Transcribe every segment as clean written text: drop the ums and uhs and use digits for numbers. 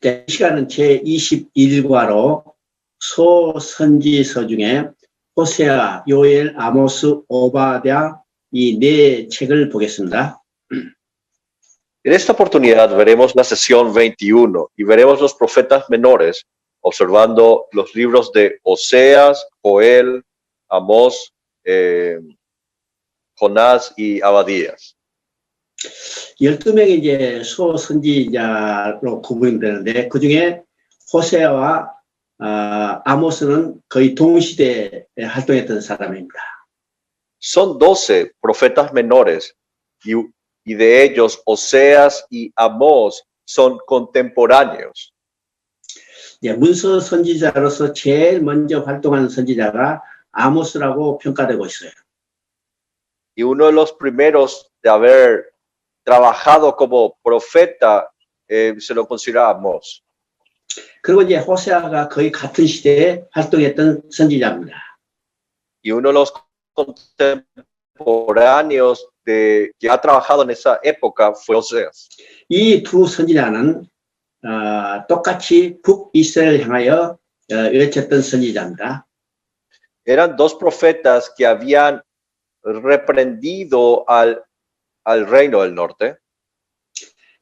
이 시간은 제21과로 소선지서 중에 호세아, 요엘, 아모스, 오바댜 이 네 책을 보겠습니다. En esta oportunidad veremos la sesión 21 y veremos los profetas menores, observando los libros de Oseas, Joel, Amós, Jonás y Abadías. 12명의 이제 소선지자로 구분되는데 그 중에 호세아와 아모스는 거의 동시대에 활동했던 사람입니다. Son 12 profetas menores y de ellos Oseas y Amós son contemporáneos. 문서 선지자로서 제일 먼저 활동한 선지자가 아모스라고 평가되고 있어요. Y uno de los primeros de haber trabajado como profeta se lo considera Amós. 그리고 이제 호세아가 거의 같은 시대에 활동했던 선지자입니다. Y uno de los contemporáneos que ha trabajado en esa época fue Oseas. 이 두 선지자는 똑같이 북이스라엘 향하여 외쳤던 선지자입니다. Eran dos profetas que habían reprendido al reino del norte.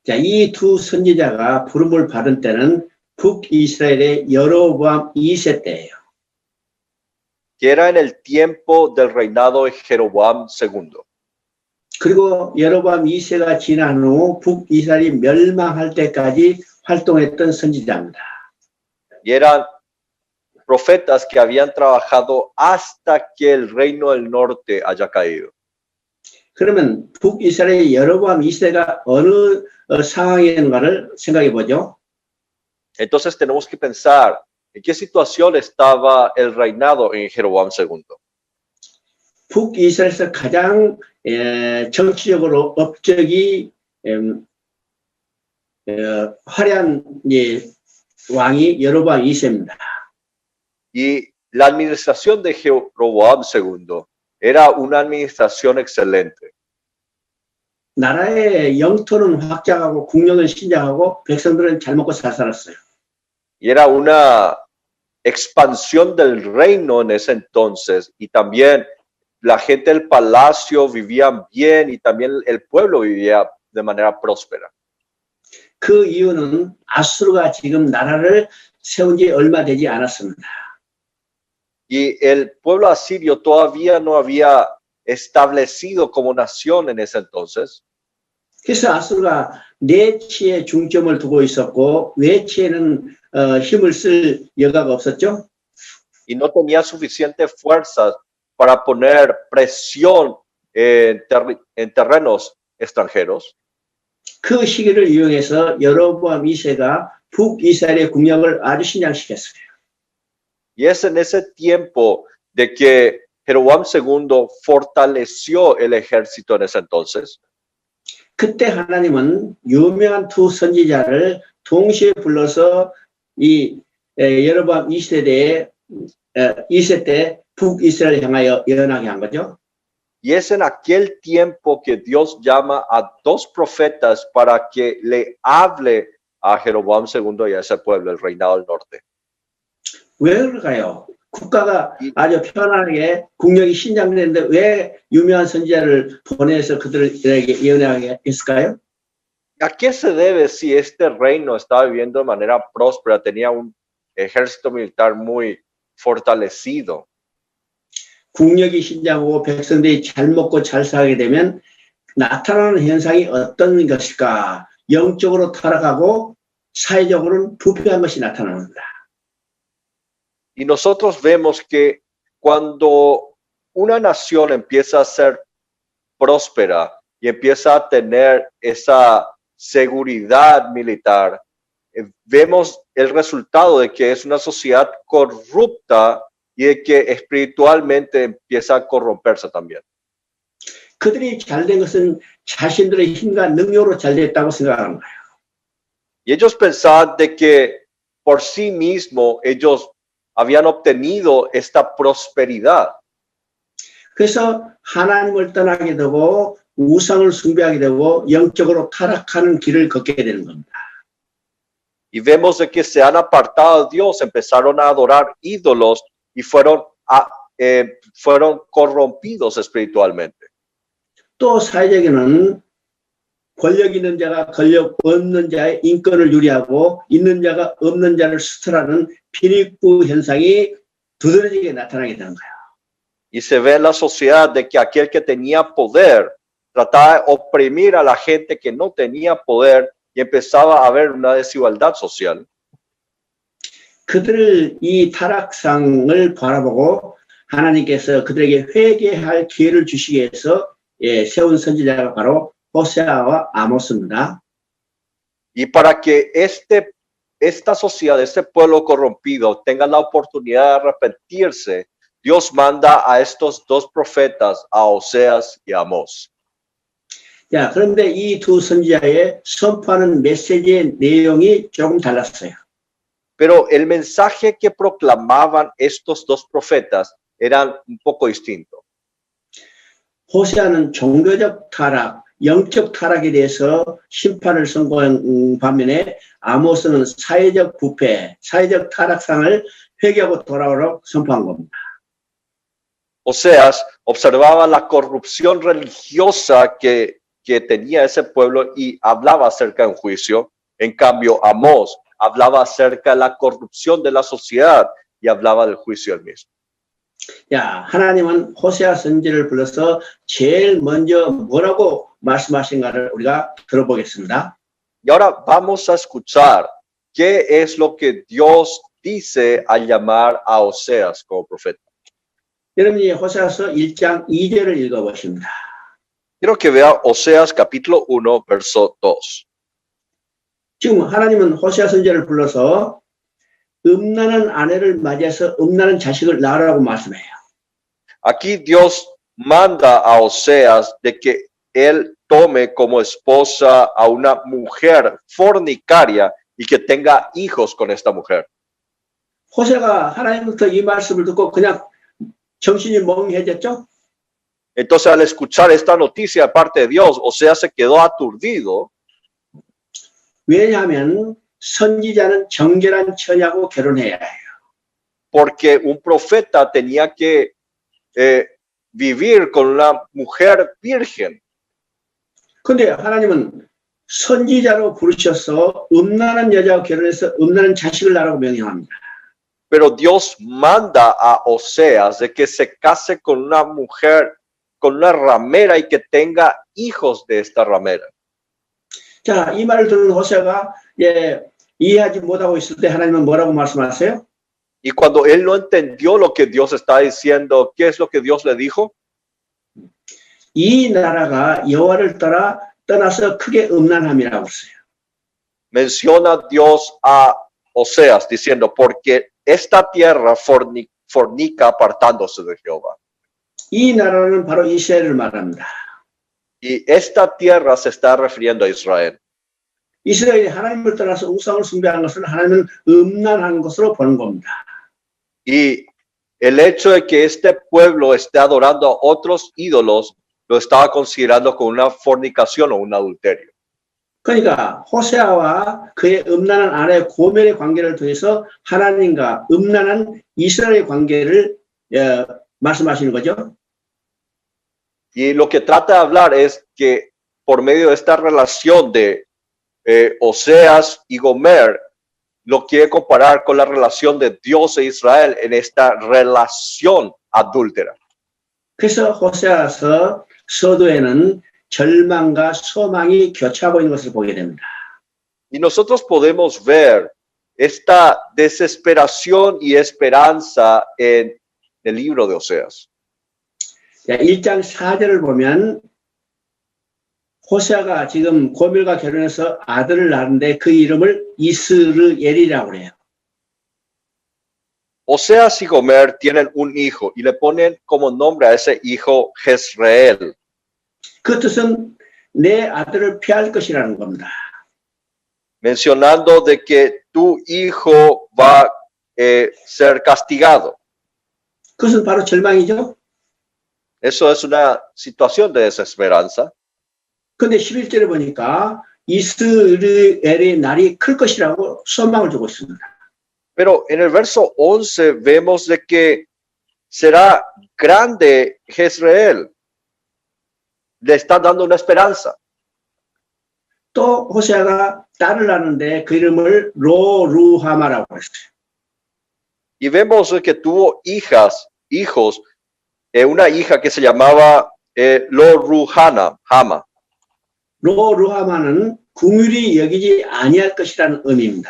자, 이 두 선지자가 부름을 받은 때는 북이스라엘의 여로보암 2세 때예요. Que era en el tiempo del reinado de Jeroboam II. 그리고 여로보암 2세가 지난 후 북이스라엘이 멸망할 때까지 활동했던 선지자입니다. Y eran profetas que habían trabajado hasta que el reino del norte haya caído. 그러면 북이스라엘의 여로보암 2세가 어느 상황에 있는가를 생각해 보죠. Entonces tenemos que pensar en qué situación estaba el reinado en Jeroboam II. 북이스라엘에서 가장 정치적으로 업적이 화려한 왕이 여로보암 2세입니다. Y la administración de Jeroboam II era una administración excelente. 나라의 영토는 확장하고 국력은 신장하고 백성들은 잘 먹고 잘 살았어요. Y era una expansión del reino en ese entonces y también la gente del palacio vivían bien y también el pueblo vivía de manera próspera. 그 이유는 아수르가 지금 나라를 세운 지 얼마 되지 않았습니다. Y el pueblo asirio todavía no había establecido como nación en ese entonces. 그래서 아수르가 내치에 중점을 두고 있었고 외치에는 힘을 쓸 여가가 없었죠. Y no tenía suficiente fuerzas para poner presión en terrenos extranjeros. 그 시기를 이용해서 여로보암 2세가 북이스라엘의 국력을 아주 신장시켰어요. Y es en ese tiempo de que Jeroboam II fortaleció el ejército en ese entonces. 그때 하나님은 유명한 두 선지자를 동시에 불러서 이 여로보암 2세대 때 북이스라엘 향하여 예언하게 한 거죠. Y es en aquel tiempo que Dios llama a dos profetas para que le hable a Jeroboam II y a ese pueblo, el reinado del norte. 왜 그럴까요? 국가가 아주 편안하게 국력이 신장되는데 왜 유명한 선지자를 보내서 그들에게 예언하게 했을까요? ¿A qué se debe si este reino estaba viviendo de manera próspera, tenía un ejército militar muy fortalecido? 국력이 신장하고 백성들이 잘 먹고 잘 살게 되면 나타나는 현상이 어떤 것일까? 영적으로 타락하고 사회적으로는 부패한 것이 나타납니다. Y nosotros vemos que cuando una nación empieza a ser próspera y empieza a tener esa seguridad militar, vemos el resultado de que es una sociedad corrupta y de que espiritualmente empieza a corromperse también. 그들이 잘된 것은 자신들의 힘과 능력으로 잘됐다고 생각하는 거예요. Y ellos pensaban de que por sí mismos ellos habían obtenido esta prosperidad. 그래서 하나님을 떠나게 되고 우상을 숭배하게 되고 영적으로 타락하는 길을 걷게 되는 겁니다. y vemos de que se han apartado de Dios, empezaron a adorar ídolos y fueron corrompidos espiritualmente. 또 사회적에는 권력 있는 자가 권력 없는 자의 인권을 유리하고 있는 자가 없는 자를 수탈하는 빈익부 현상이 두드러지게 나타나게 되는 거야. Y se ve en la sociedad de que aquel que tenía poder trataba de oprimir a la gente que no tenía poder y empezaba a haber una desigualdad social. 그들을 이 타락상을 바라보고 하나님께서 그들에게 회개할 기회를 주시기 위해서 세운 선지자가 바로 호세아와 아모스입니다. Y para que esta sociedad, este pueblo corrompido tenga la oportunidad de arrepentirse, Dios manda a estos dos profetas, a Oseas y a Amós. 자, 그런데 이 두 선지자의 선포하는 메시지의 내용이 조금 달랐어요. Pero el mensaje que proclamaban estos dos profetas eran un poco distintos. 호세아는 종교적 타락, 영적 타락에 대해서 심판을 선고한 반면에 아모스는 사회적 부패, 사회적 타락상을 회개하고 돌아오라고 선포한 겁니다. Oseas observaba la corrupción religiosa que tenía ese pueblo y hablaba acerca de un juicio. En cambio, Amós hablaba acerca de la corrupción de la sociedad y hablaba del juicio del mismo. 야, 하나님은 호세아 선지를 불러서 제일 먼저 뭐라고 말씀하신가를 우리가 들어보겠습니다. Y ahora vamos a escuchar qué es lo que Dios dice al llamar a Oseas como profeta. 여러분이 호세아서 1장 2절을 읽어보십니다. Quiero que vea Oseas capítulo 1, verso 2. 지금 하나님은 호세아 선지를 불러서 음란한 아내를 맞이해서 음란한 자식을 낳으라고 말씀해요. Aquí Dios manda a Oseas de que él tome como esposa a una mujer fornicaria y que tenga hijos con esta mujer. 호세아가 하나님부터 이 말씀을 듣고 그냥 정신이 멍해졌죠? Entonces, al escuchar esta noticia de parte de Dios, Oseas se quedó aturdido. 왜냐하면 선지자는 정결한 처녀하고 결혼해야 해요. Porque un profeta tenía que vivir con una mujer virgen. 근데 하나님은 선지자로 부르셔서 음란한 여자와 결혼해서 음란한 자식을 낳으라고 명령합니다. Pero Dios manda a Oseas de que se case con una mujer, con una ramera y que tenga hijos de esta ramera. 자, 이 말을 듣는 호세아가 이해하지 못하고 있을 때 하나님은 뭐라고 말씀하세요? Y cuando él no entendió lo que Dios está diciendo, ¿qué es lo que Dios le dijo? 이 나라가 여호와를 떠나서 크게 음란함이라고 했어요. Menciona Dios a Oseas diciendo, porque esta tierra fornica apartándose de Jehová. 이 나라는 바로 이스라엘을 말합니다. Y esta tierra se está refiriendo a Israel. 이스라엘이 하나님을 떠나서 우상을 숭배한 것을 하나님은 음란한 것으로 보는 겁니다. Y el hecho de que este pueblo esté adorando a otros ídolos, lo estaba considerando como una fornicación o un adulterio. 그러니까 호세아와 그의 음란한 아내 고멜의 관계를 통해서 하나님과 음란한 이스라엘의 관계를 말씀하시는 거죠. Y lo que trata de hablar es que por medio de esta relación de Oseas y Gomer, lo quiere comparar con la relación de Dios e Israel en esta relación adúltera. 그래서 호세아서 서도에는 절망과 소망이 교차하고 있는 것을 보게 됩니다. Y nosotros podemos ver esta desesperación y esperanza en el libro de Oseas. 1장 4절을 보면 호세아가 지금 고멜과 결혼해서 아들을 낳았는데 그 이름을 이스르엘이라고 그래요. Oseas y Gomer tienen un hijo y le ponen como nombre a ese hijo Jezreel. 그 뜻은 내 아들을 피할 것이라는 겁니다. Mencionando de que tu hijo va a ser castigado. 그것은 바로 절망이죠. Eso es una situación de desesperanza. 근데 11절에 보니까 이스라엘의 날이 클 것이라고 소망을 주고 있습니다. Pero en el verso 11 vemos de que será grande Jezreel. Le está dando una esperanza. 또 호세아가 딸을 낳는데 그 이름을 로루하마라고 했어요. Y vemos que tuvo hijos, una hija que se llamaba Lo-Ruhama, Hama. 로루하마는 긍휼히 여기지 아니할 것이라는 의미입니다.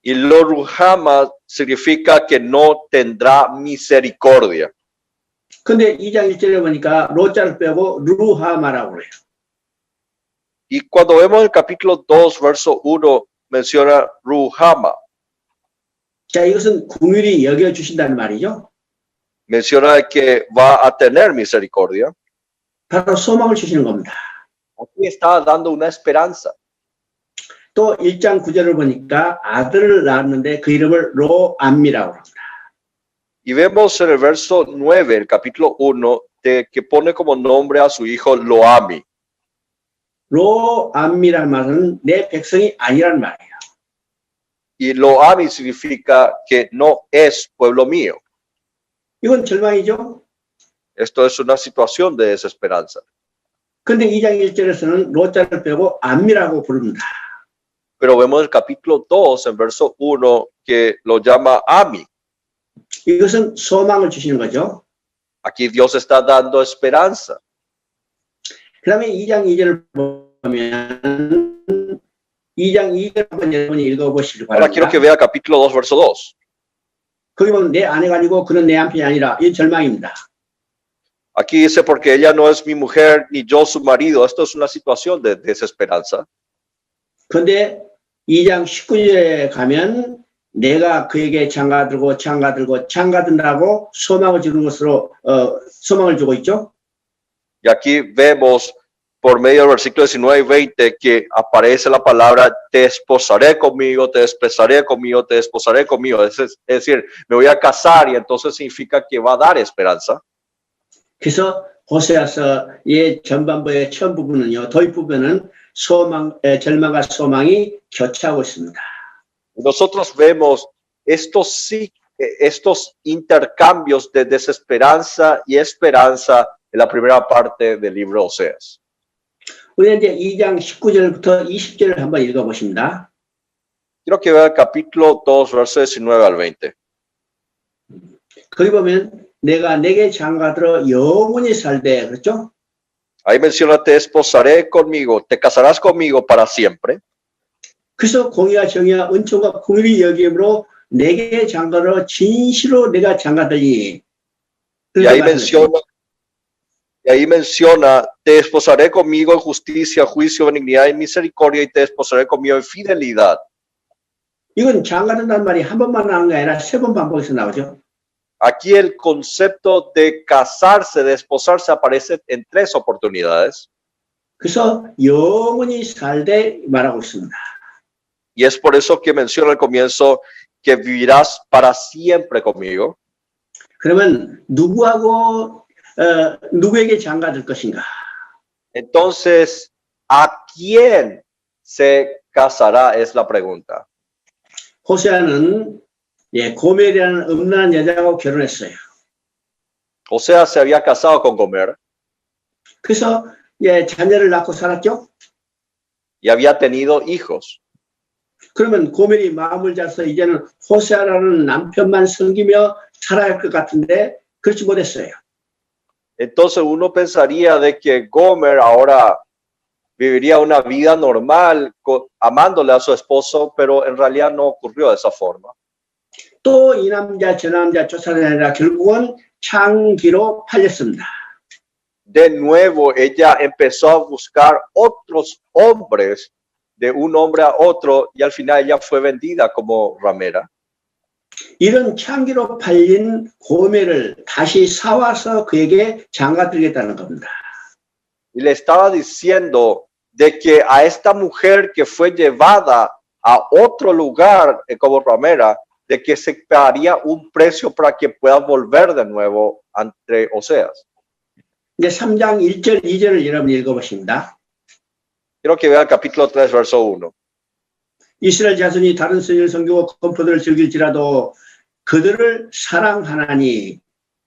Y Lo-Ruhama significa que no tendrá misericordia. 근데 2장 1절에 보니까 로자를 빼고 루하마라고 그래요. Y cuando vemos el capítulo 2, verso 1, menciona Ruhama. 자, 이것은 긍휼히 여겨주신다는 말이죠. Menciona que va a tener misericordia. 바로 소망을 주시는 겁니다. Aquí está dando una esperanza. 또 1장 9절을 보니까 아들을 낳았는데 그 이름을 로암미라고 합니다. Y vemos en el verso 9, el capítulo 1, que pone como nombre a su hijo Loami. 로암미란 말은 내 백성이 아니란 말이에요. Y Loami significa que no es pueblo mío. 이건 절망이죠. Esto es una situación de desesperanza. 근데 2장 1절에서는 로자를 빼고 암미라고 부릅니다. Pero vemos el capítulo 2, en verso 1, que lo llama Ami. 이것은 소망을 주시는 거죠. Aquí Dios está dando esperanza. 그 다음에 2장 2절을 보면 2장 2절 한번 여러분이 읽어보시길 Ahora quiero 바랍니다. que vea capítulo 2, verso 2. 거기 보면 내 아내가 아니고 그는 내 남편이 아니라 이 절망입니다. Aquí dice, porque ella no es mi mujer, ni yo su marido. Esto es una situación de desesperanza. 그런데 2장 19절에 가면 내가 그에게 장가들고 소망을 주는 것으로 소망을 주고 있죠. Y aquí vemos por medio del versículo 19 y 20 que aparece la palabra te esposaré conmigo, te desposaré conmigo, te desposaré conmigo. Es decir, me voy a casar y entonces significa que va a dar esperanza. 그래서 호세아서의 전반부의 처음 부분은요, 도입 부분은 절망과 소망이 교차하고 있습니다. Nosotros vemos estos intercambios de desesperanza y esperanza en la primera parte del libro Oseas. 우리 이제 2장 19절부터 20절을 한번 읽어보십니다. Quiero que vea el capítulo 2, versos 19 al 20. 거기 보면 내가 내게 장가들어 영원히 살되 그렇죠? Ahí menciona te esposaré conmigo, te casarás conmigo para siempre. 그래서 공의와 정의와 은총과 긍휼이 여김으로 내게 장가들어 진실로 내가 장가들리. Y ahí menciona, te esposaré conmigo en justicia, juicio, benignidad y misericordia, y te esposaré conmigo en fidelidad. 이건 장가든다는 말이 한 번만 나온 게 아니라 세 번 반복해서 나오죠. Aquí el concepto de casarse, de esposarse, aparece en 3 oportunidades. 그래서 영원히 살되 말하고 있습니다. Y es por eso que menciona al comienzo que vivirás para siempre conmigo. 그러면 누구에게 장가들 것인가? Entonces, ¿a quién se casará? Es la pregunta. 호세아는 고멜이라는 음란한 여자하고 결혼했어요. Osea se había casado con Gomer 그래서 자녀를 낳고 살았죠. y había tenido hijos. 그러면 고멜이 마음을 잡아서 이제는 호세아라는 남편만 섬기며 살아야 할 것 같은데 그렇지 못했어요. Entonces uno pensaría de que Gomer ahora viviría una vida normal amándole a su esposo, pero en realidad no ocurrió de esa forma. 또 이 남자 저 남자 쫓아다니라 결국은 창기로 팔렸습니다. De nuevo ella empezó a buscar otros hombres, de un hombre a otro, y al final ella fue vendida como ramera. 이런 창기로 팔린 고멜을 다시 사와서 그에게 장가들겠다는 겁니다. Y le estaba diciendo de que a esta mujer que fue llevada a otro lugar como ramera, de que se pagaría un precio para que pueda volver de nuevo ante Oseas. 이제 3장 1절, 2절을 여러분 읽어보십니다. Quiero que vean capítulo 3, verso 1. 이스라엘 자손이 다른 선을 섬기고 건포도를 즐길지라도 그들을 사랑하나니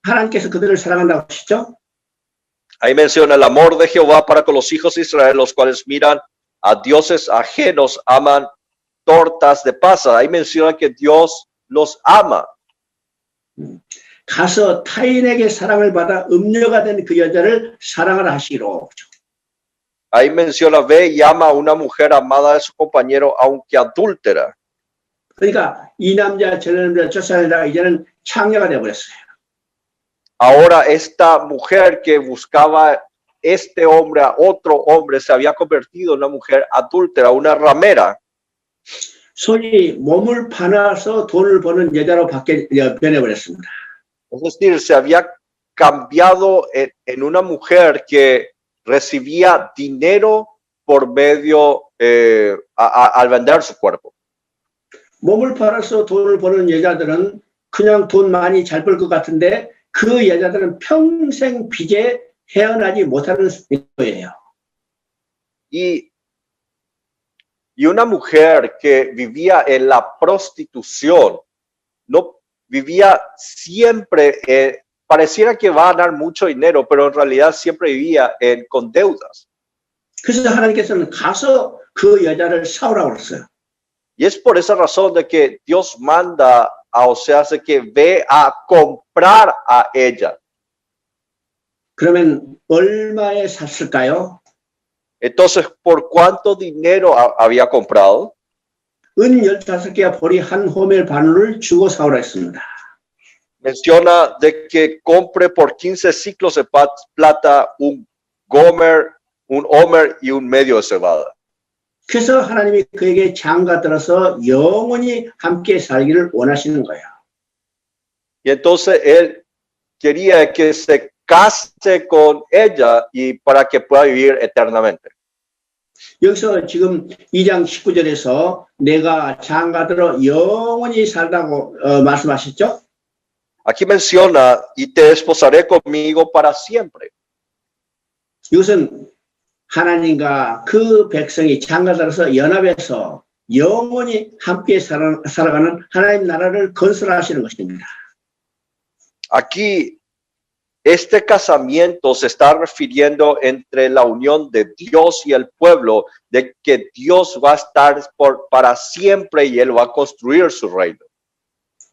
하나님께서 그들을 사랑한다고 하시죠? Ahí menciona el amor de Jehová para con los hijos de Israel, los cuales miran a dioses ajenos, aman tortas de pasa. Ahí menciona que Dios los ama. 가서 타인에게 사랑을 받아 음녀가 된 그 여자를 사랑하라 하시기로. Ahí menciona, ve y ama a una mujer amada de su compañero, aunque adúltera. 그러니까 이 남자 저 남자 쫓아내다가 이제는 창녀가 되어버렸어요. Ahora esta mujer que buscaba este hombre a otro hombre se había convertido en una mujer adúltera, una ramera. 소위 몸을 팔아서 돈을 버는 여자로 변해버렸습니다. Es decir, se había cambiado en una mujer que recibía dinero por medio al vender su cuerpo. 몸을 팔아서 돈을 버는 여자들은 그냥 돈 많이 잘 벌 것 같은데 그 여자들은 평생 빚에 헤어나지 못하는 거예요. Y una mujer que vivía en la prostitución, no vivía siempre, pareciera que va a ganar mucho dinero, pero en realidad siempre vivía con deudas. 그래서 하나님께서는 가서 그 여자를 사오라고 그랬어요. Y es por esa razón de que Dios manda a Oseas de que ve a comprar a ella. 그러면 얼마에 샀을까요? Entonces, ¿por cuánto dinero había comprado? 은 15개와 보리 한 호멜 바늘을 주고 사오라 했습니다. Menciona de que compre por 15 ciclos de plata un gomer, un homer y un medio de cebada. 그래서 하나님이 그에게 장가 들어서 영원히 함께 살기를 원하시는 거예요. Y entonces él quería que se case con ella y para que pueda vivir eternamente. 여기서 지금 2장 19절에서 내가 장가 들어 영원히 살다고 말씀하셨죠? Aquí menciona, y te desposaré conmigo para siempre. 이것은 하나님과 그 백성이 장가 들어서 연합해서 영원히 함께 살아가는 하나님 나라를 건설하시는 것입니다. Aquí, este casamiento se está refiriendo entre la unión de Dios y el pueblo, de que Dios va a estar para siempre y Él va a construir su reino.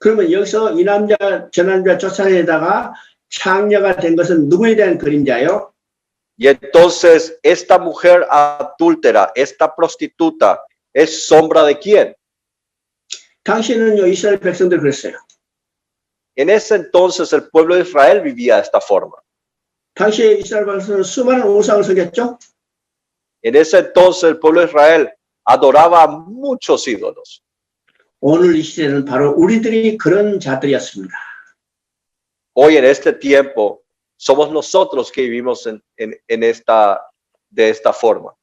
그러면 여기서 이 남자 저 남자 쫓아내다가 창녀가 된 것은 누구에 대한 그림자요? Y entonces esta mujer adúltera, esta prostituta, ¿es sombra de quién? 당시에는요 이스라엘 백성들 그랬어요. En ese entonces el pueblo de Israel vivía de esta forma. 당시에 이스라엘 백성은 수많은 우상을 섬겼죠. En ese entonces el pueblo de Israel adoraba a muchos ídolos. 오늘 이 시대는 바로 우리들이 그런 자들이었습니다. Hoy en este tiempo somos nosotros que vivimos de esta forma.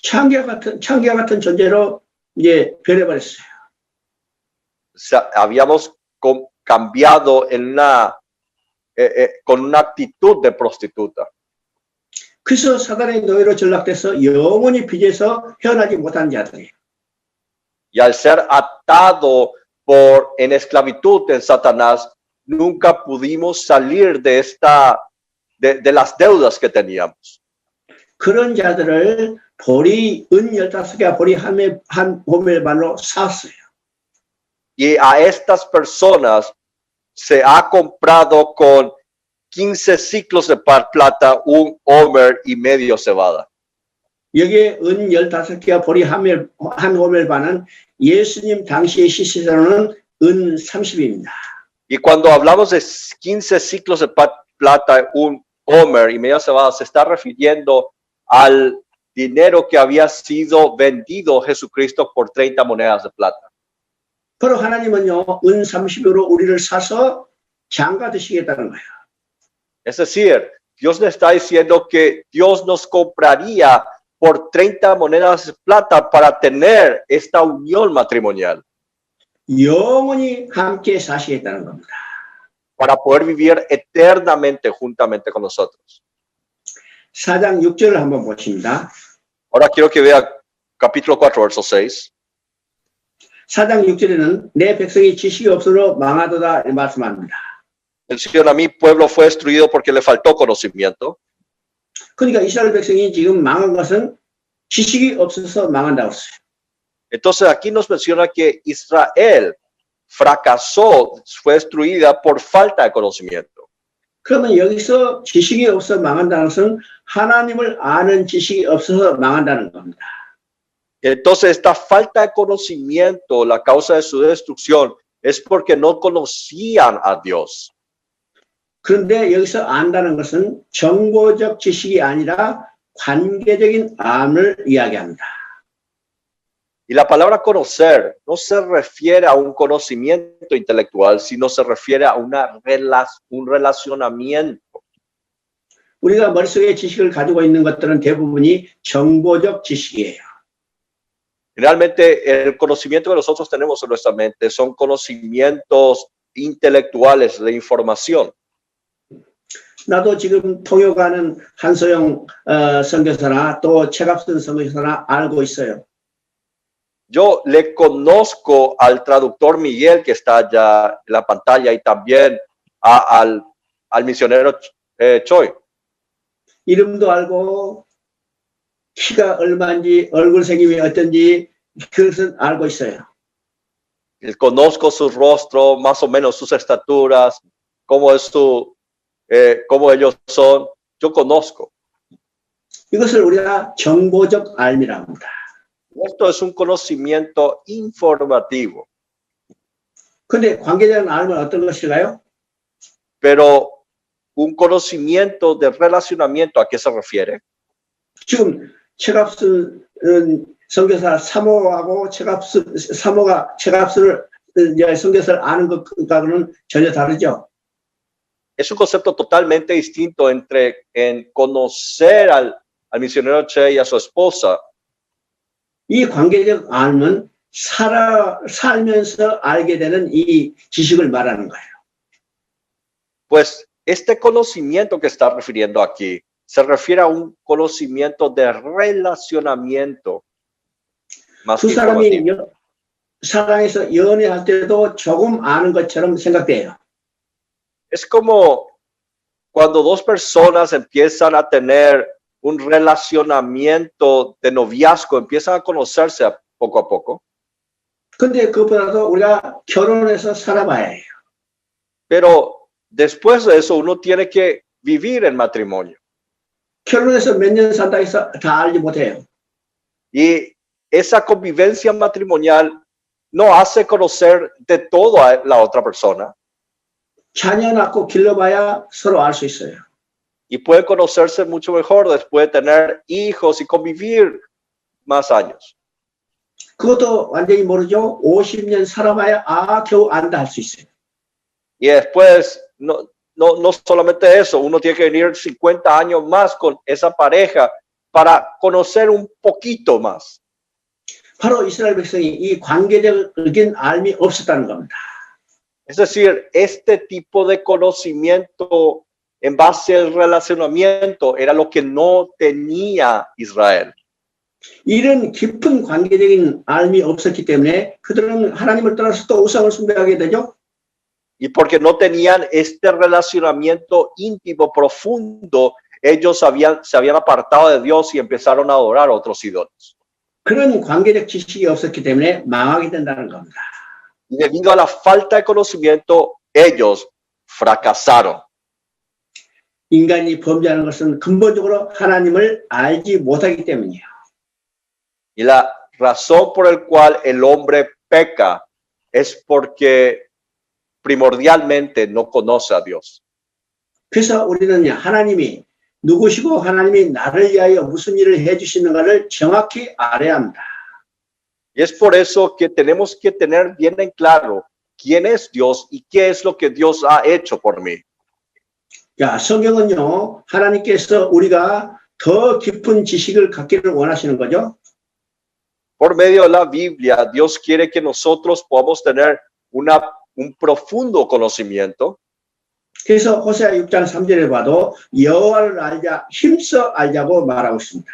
창기와 같은 존재로 이제 변해버렸어요. O sea, habíamos cambiado con una actitud de prostituta. 그래서 사단의 노예로 전락돼서 영원히 빚에서 헤어나지 못한 자들이에요. Y al ser atado en esclavitud en Satanás, nunca pudimos salir de las deudas que teníamos. 그런 자들을 보리 은 15개와 보리 한 호멜 반으로 샀어요. Y a estas personas se ha comprado con 15 ciclos de plata, un homer y medio cebada. 여기에 은 15개와 보리 한 호멜 반은 예수님 당시의 시세로는 은 30입니다. Y cuando hablamos de 15 ciclos de plata, un homer y media cebada, se está refiriendo al dinero que había sido vendido Jesucristo por 30 monedas de plata. 바로 하나님은요, 은 30으로 우리를 사서 장가 드시겠다는 거예요. Es decir, Dios le está diciendo que Dios nos compraría por 30 monedas de plata para tener esta unión matrimonial. 영원히 함께 사시겠다는 겁니다. Para poder vivir eternamente juntamente con nosotros. 4장 6절을 한번 보십니다. Ahora quiero que vea capítulo 4, verso 6. 4장 6절에는 내 백성이 지식이 없으므로 망하도다 말씀합니다. Menciona, mi pueblo fue destruido porque le faltó conocimiento. 그러니까 이스라엘 백성이 지금 망한 것은 지식이 없어서 망한다고 했어요. Entonces aquí nos menciona que Israel fracasó, fue destruida por falta de conocimiento. 그러면 여기서 지식이 없어서 망한다는 것은 하나님을 아는 지식이 없어서 망한다는 겁니다. Entonces esta falta de conocimiento, la causa de su destrucción, es porque no conocían a Dios. 그런데 여기서 안다는 것은 정보적 지식이 아니라 관계적인 암을 이야기합니다. Y la palabra conocer no se refiere a un conocimiento intelectual, sino se refiere a un relacionamiento. 우리가 머릿속에 지식을 가지고 있는 것들은 대부분이 정보적 지식이에요. Realmente el conocimiento que nosotros tenemos en nuestra mente son conocimientos intelectuales de información. 나도 지금 통역하는 한소영 선교사나 또 최갑순 선교사나 알고 있어요. Yo le conozco al traductor Miguel que está allá en la pantalla y también al misionero Choi. 이름도 알고 키가 얼마인지 얼굴 생김이 어떤지 그것은 알고 있어요. Conozco su rostro, más o menos sus estaturas, cómo es cómo ellos son. Yo conozco. 이것을 우리가 정보적 알미라고 합니다. Esto es un conocimiento informativo. 그런데 관계적인 알은 어떤 것일까요? Pero un conocimiento de relacionamiento, ¿a qué se refiere? 지금 최갑순 선교사 사모하고 사모가 최갑순을 선교사를 아는 것과는 전혀 다르죠. Es un concepto totalmente distinto entre conocer al misionero Che y a su esposa. 이 관계적 알은 살면서 알게 되는 이 지식을 말하는 거예요. Pues este conocimiento que está refiriendo aquí se refiere a un conocimiento de relacionamiento más 두 사람이 informativo. 사랑해서 연애할 때도 조금 아는 것처럼 생각돼요. Es como cuando dos personas empiezan a tener un relacionamiento de noviazgo, empiezan a conocerse poco a poco. 근데 그것보다도 우리가 결혼해서 살아봐야 해요. Pero después de eso uno tiene que vivir en matrimonio. 결혼해서 몇 년 산다 해서 다 알지 못해요. Y esa convivencia matrimonial no hace conocer de todo a la otra persona. 자녀 낳고 길러봐야 서로 알 수 있어요. Y puede conocerse mucho mejor después de tener hijos y convivir más años. 그것도 완전히 모르죠. 50년 살아봐야 겨우 안다 할 수 있어요. Y después, no solamente eso, uno tiene que venir 50 años más con esa pareja para conocer un poquito más. 바로 이스라엘 백성이 이 관계적인 알미 없었다는 겁니다. Es decir, este tipo de conocimiento en base al relacionamiento era lo que no tenía Israel. 이런 깊은 관계적인 알미 없었기 때문에 그들은 하나님을 떠나서 또 우상을 숭배하게 되죠. Y porque no tenían este relacionamiento íntimo, profundo, ellos se habían apartado de Dios y empezaron a adorar a otros ídolos. 그런 관계적 지식이 없었기 때문에 망하게 된다는 겁니다. Y debido a la falta de conocimiento, ellos fracasaron. 인간이 범죄하는 것은 근본적으로 하나님을 알지 못하기 때문이에요. Y la razón por la cual el hombre peca es porque primordialmente no conoce a Dios. 그래서 우리는 하나님이 누구시고 하나님이 나를 위하여 무슨 일을 해주시는가를 정확히 알아야 합니다. Y es por eso que tenemos que tener bien en claro quién es Dios y qué es lo que Dios ha hecho por mí. 야, 성경은요, 하나님께서 우리가 더 깊은 지식을 갖기를 원하시는 거죠. Por medio de la Biblia, Dios quiere que nosotros podamos tener un profundo conocimiento. 그래서 호세아 6장 3절에 봐도 여호와를 알자 힘써 알자고 말하고 있습니다.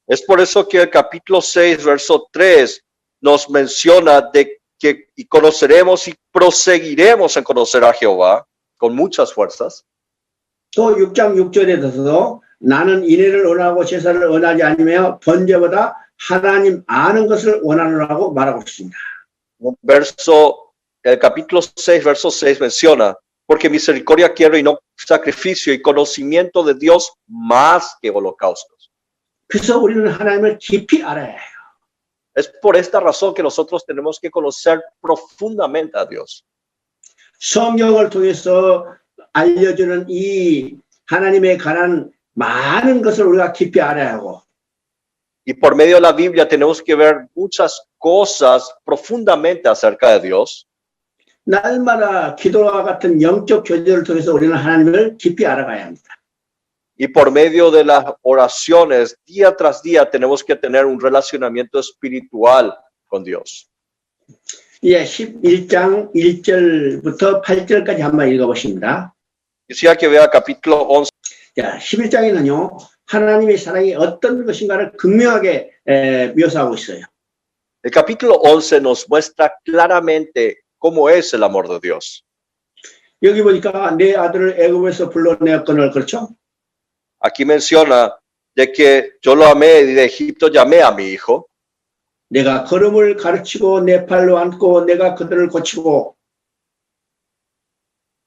Es por eso que el capítulo 6, verso 3 nos menciona de que y conoceremos y proseguiremos en conocer a Jehová con muchas fuerzas. 또 6장 6절에서도 나는 인애를 원하고 제사를 원하지 않으며 번제보다 하나님 아는 것을 원하노라고 말하고 있습니다. El capítulo 6, verso 6 menciona, porque misericordia quiero y no sacrificio y conocimiento de Dios más que holocaustos. 그래서 우리는 하나님을 깊이 알아야 해요. Es por esta razón que nosotros tenemos que conocer profundamente a Dios. 성경을 통해서 알려주는 이 하나님에 관한 많은 것을 우리가 깊이 알아야 하고 Y por medio de la Biblia tenemos que ver muchas cosas profundamente acerca de Dios. 날마다 기도와 같은 영적 교제를 통해서 우리는 하나님을 깊이 알아가야 합니다. Y por medio de las oraciones, día tras día, tenemos que tener un relacionamiento espiritual con Dios. 예, 11장 1절부터 8절까지 한번 읽어보십니다. Quisiera que vea capítulo 11. 자, 11장에는요, 하나님의 사랑이 어떤 것인가를 극명하게 묘사하고 있어요. El capítulo 11 nos muestra claramente cómo es el amor de Dios. 여기 보니까 내 아들을 애굽에서 불러내었거늘, 그렇죠? Aquí menciona de que yo lo amé y de Egipto llamé a mi hijo. 내가 걸음을 가르치고 내 팔로 안고 내가 그들을 고치고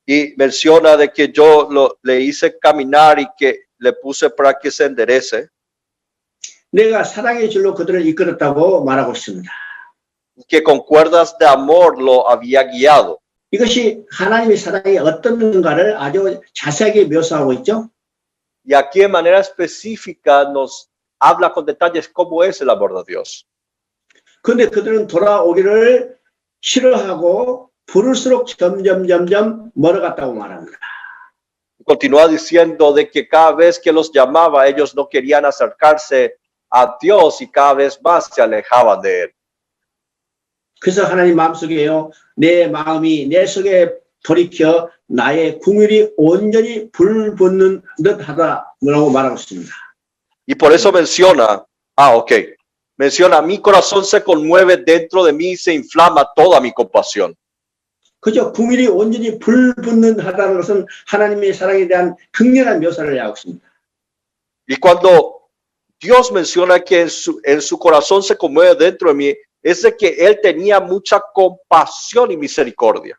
Y menciona de que yo le hice caminar y que le puse para que se enderece. 내가 사랑의 줄로 그들을 이끌었다고 말하고 있습니다. Que con cuerdas de amor lo había guiado. 이것이 하나님의 사랑이 어떤가를 아주 자세하게 묘사하고 있죠. Y aquí de manera específica nos habla con detalles cómo es el amor de Dios. 그런데 그들은 돌아오기를 싫어하고 부를수록 점점 멀어갔다고 말합니다. Continúa diciendo de que cada vez que los llamaba, ellos no querían acercarse a Dios y cada vez más se alejaban de Él. 그래서 하나님 마음속에요, 내 마음이 내 속에 돌이켜 나의 궁율이 온전히 불붙는 듯하다라고 말하고 있습니다. Y por eso menciona, menciona, mi corazón se conmueve dentro de mí y se inflama toda mi compasión. 그죠? 궁율이 온전히 불붙는 하다는 것은 하나님의 사랑에 대한 극렬한 묘사를 하고 있습니다. Y cuando Dios menciona que en su corazón se conmueve dentro de mí, es de que Él tenía mucha compasión y misericordia.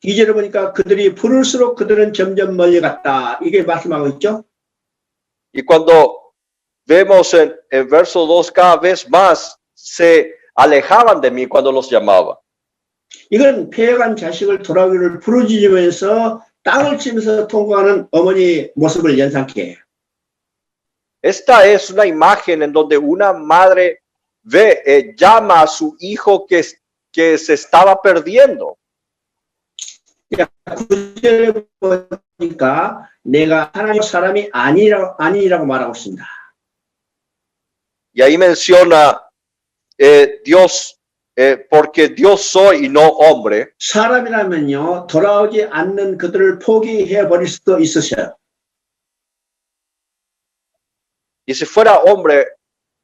이제를 보니까 그들이 부를수록 그들은 점점 멀리 갔다. 이게 말씀하고 있죠? Y cuando vemos en verso 2, cada vez más se alejaban de mí cuando los llamaba. 이건 폐해간 자식을 돌아오기를 부르짖으면서 땅을 치면서 통과하는 어머니 모습을 연상케 해요. Esta es una imagen en donde una madre llama a su hijo que se estaba perdiendo. 구절에 보니까 내가 하나님 사람이 아니라고 말하고 있습니다. Y ahí menciona Dios, porque Dios soy y no hombre. 사람이라면요, 돌아오지 않는 그들을 포기해 버릴 수도 있으셔요. Y si fuera hombre,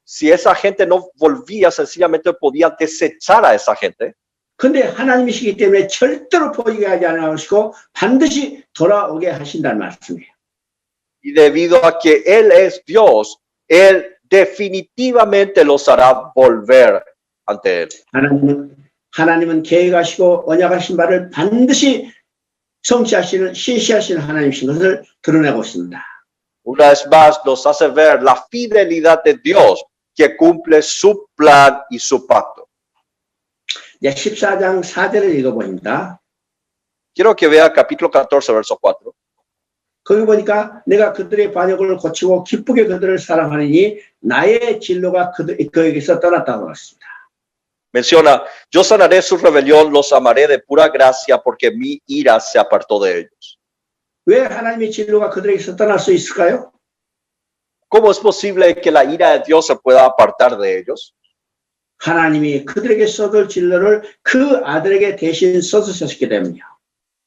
si esa gente no volvía, sencillamente podía desechar a esa gente. 근데 하나님이시기 때문에 절대로 포기하지 않으시고 반드시 돌아오게 하신다는 말씀이에요. Y debido a que Él es Dios, Él definitivamente los hará volver ante Él. 하나님은 계획하시고 언약하신 바를 반드시 성취하시는 실시하시는 하나님이신 것을 드러내고 있습니다. Una vez más nos hace ver la fidelidad de Dios que cumple su plan y su pacto. 14장 4절을 읽어봅니다. Quiero que vea capítulo 14, verso 4. 거기 보니까 내가 그들의 반역을 고치고 기쁘게 그들을 사랑하니 나의 진로가 그에게서 떠났다고 했습니다. Menciona, yo sanaré su rebelión, los amaré de pura gracia porque mi ira se apartó de ellos. 왜 하나님의 진로가 그들에게서 떠날 수 있을까요? ¿Cómo es posible que la ira de Dios se pueda apartar de ellos? 하나님이 그들에게 쏟을 진로를 그 아들에게 대신 쏟으셨기 때문이요.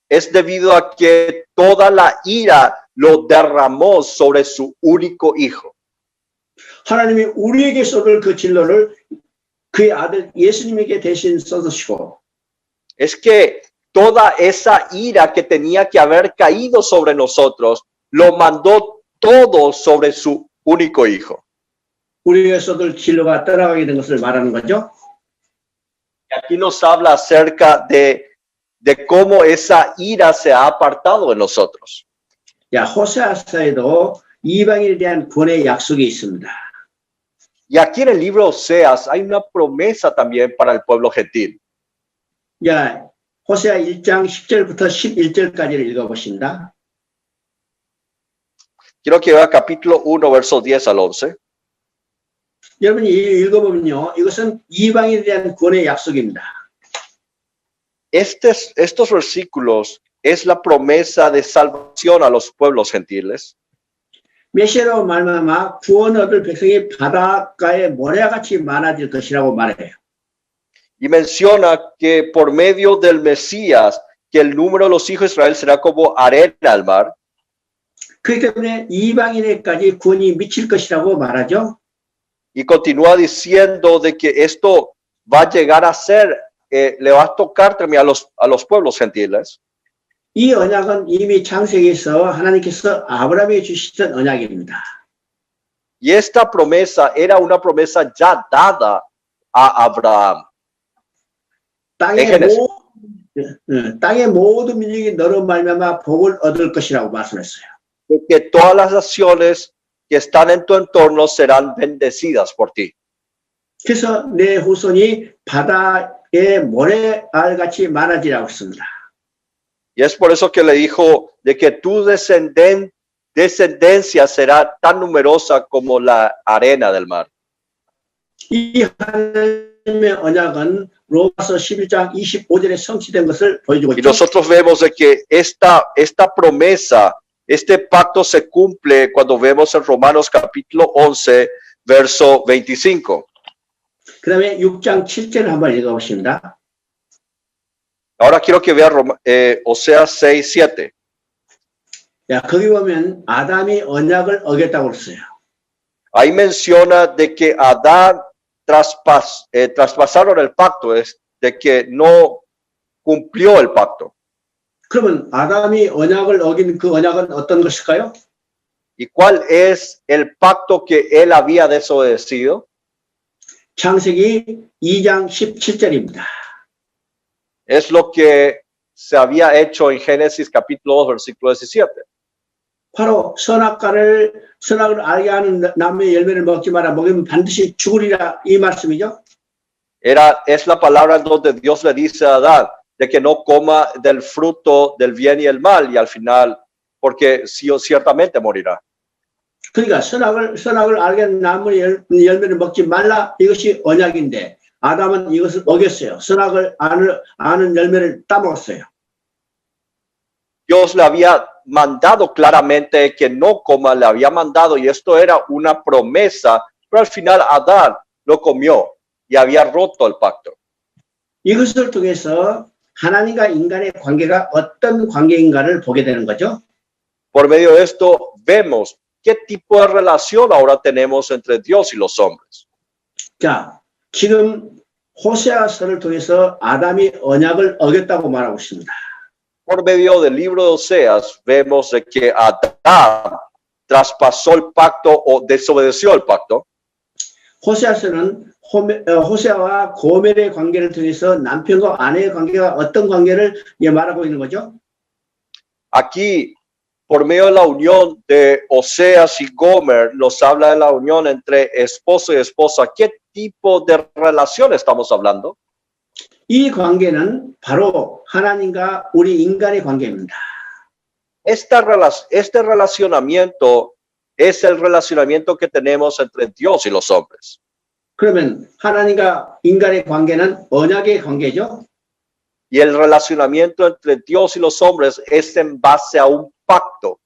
Es debido a que toda la ira lo derramó sobre su único hijo. 하나님이 우리에게 쏟을 그 진로를 그의 아들 예수님에게 대신 쏟으시고 Es que toda esa ira que tenía que haber caído sobre nosotros, lo mandó todo sobre su único hijo. 우리에게 쏟을 진로가 떠나가게 된 것을 말하는 거죠. Aquí nos habla acerca de cómo esa ira se ha apartado de nosotros. 야, 호세아서에도 이방인에 대한 구원의 약속이 있습니다. Y aquí en el libro Oseas hay una promesa también para el pueblo gentil. 야, 호세아 1장 10절부터 11절까지를 읽어보신다. Quiero que vea capítulo 1, versos 10 al 11. 여러분이 읽어보면요, 이것은 이방인에 대한 구원의 약속입니다. Estos versículos es la promesa de salvación a los pueblos gentiles. 메시아로 말미암아 구원 얻을 백성이 바닷가에 모래같이 많아질 것이라고 말해요. Y menciona que por medio del Mesías, que el número de los hijos de Israel será como arena al mar. 그렇기 때문에 이방인에까지 구원이 미칠 것이라고 말하죠. Y continúa diciendo de que esto va a llegar a ser, le va a tocar también a los pueblos gentiles. 이 언약은 이미 창세기에서 하나님께서 아브라함에게 주시던 언약입니다. Y esta promesa era una promesa ya dada a Abraham. 땅의 모든 민족이 너로 말미암아 복을 얻을 것이라고 말씀했어요. De que todas las naciones que están en tu entorno serán bendecidas por ti. 그래서 내 후손이 바다의 모래알같이 많아지라고 했습니다. Y es por eso que le dijo de que tu descendencia será tan numerosa como la arena del mar. 이 하나님의 언약은 로마서 11장 25절에 성취된 것을 보여주고 Y 있죠. nosotros vemos de que esta promesa, este pacto se cumple cuando vemos en Romanos capítulo 11, verso 25. 그 다음에 6장 7절을 한번 읽어보십니다. Ahora quiero que vea Oseas 6, 7. 야, 거기 보면 아담이 언약을 어겼다고 그랬어요. Ahí menciona de que Adán traspasaron el pacto, es de que no cumplió el pacto. 그러면 아담이 언약을 어긴 그 언약은 어떤 것일까요? ¿Y cuál es el pacto que él había desobedecido? 창세기 2장 17절입니다. Es lo que se había hecho en Génesis capítulo 2, versículo 17. 바로 선악을 알게 하는 나무의 열매를 먹지 마라. 먹으면 반드시 죽으리라 이 말씀이죠. Es la palabra donde Dios le dice a Adán de que no coma del fruto del bien y el mal y al final, porque ciertamente morirá. 그러니까 선악을 알게 하는 나무의 열매를 먹지 말라 이것이 언약인데 아담은 이것을 어겼어요. 선악을 아는 열매를 따먹었어요. Dios le había mandado claramente que no coma, le había mandado y esto era una promesa, pero al final Adán lo comió y había roto el pacto. 이것을 통해서 하나님과 인간의 관계가 어떤 관계인가를 보게 되는 거죠. Por medio de esto vemos qué tipo de relación ahora tenemos entre Dios y los hombres. 자, 지금 호세아서를 통해서 아담이 언약을 어겼다고 말하고 있습니다. Por medio del libro de Oseas vemos de que Adán traspasó el pacto o desobedeció el pacto. 호세아서는 호세아와 고멜의 관계를 통해서 남편과 아내의 관계가 어떤 관계를 말하고 있는 거죠? Aquí, por medio de la unión de Oseas y Gomer, nos habla de la unión entre esposo y esposa. ¿Qué tipo de relación estamos hablando? 이 관계는 바로 하나님과 우리 인간의 관계입니다. Este relacionamiento es el relacionamiento que tenemos entre Dios y los hombres. 그러면 하나님과 인간의 관계는 언약의 관계죠. Y el relacionamiento entre Dios y los hombres es en base a un pacto.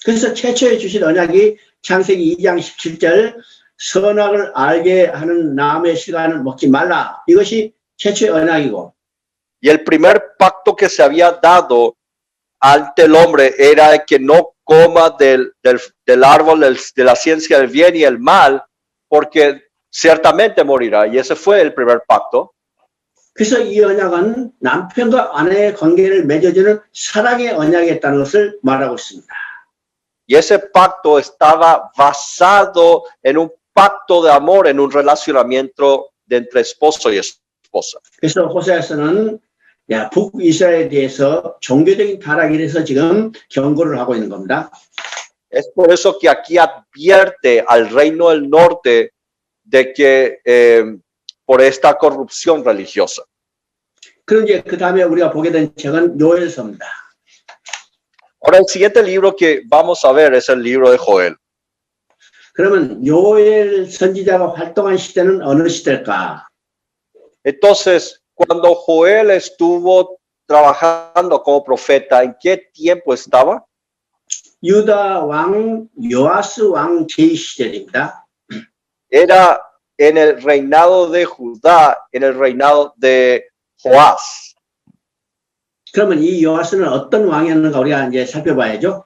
그래서 최초에 주신 언약이 창세기 2장 17절 선악을 알게 하는 나무의 실과는 먹지 말라. 이것이 최초의 언약이고. Y el primer pacto que se había dado ante el hombre era que no coma del árbol de la ciencia del bien y el mal, porque ciertamente morirá. Y ese fue el primer pacto. 그래서 이 언약은 남편과 아내의 관계를 맺어주는 사랑의 언약이었다는 것을 말하고 있습니다. Y ese pacto estaba basado en un pacto de amor, en un relacionamiento de entre esposo y esposa. 그래서 호세아서는 북이스라엘에 대해서 종교적인 타락에 대해서 지금 경고를 하고 있는 겁니다. Es por eso que aquí advierte al reino del norte de que por esta corrupción religiosa. 그럼 이제 그 다음에 우리가 보게 된 책은 요엘서입니다. Ahora el siguiente libro que vamos a ver es el libro de Joel. 그러면 요엘 선지자가 활동한 시대는 어느 시대일까? Entonces, cuando Joel estuvo trabajando como profeta, ¿en qué tiempo estaba? 유다 왕 요아스 왕 제2시대입니다. Era en el reinado de Judá, en el reinado de Joás. 그러면 이 요아스는 어떤 왕이었는가 우리가 이제 살펴봐야죠.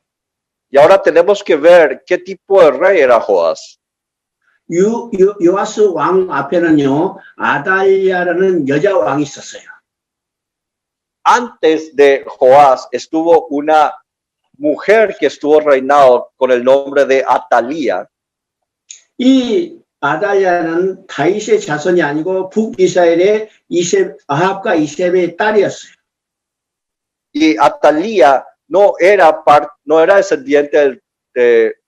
Y ahora tenemos que ver qué tipo de rey era Joás. 요아스 왕 앞에는요, 아달랴라는 여자 왕이 있었어요. Antes de Joás estuvo una mujer que estuvo reinado con el nombre de Atalía. 이 아달랴는 다윗의 자손이 아니고 북이스라엘의 아합과 이세벨의 딸이었어요. Y Atalía no era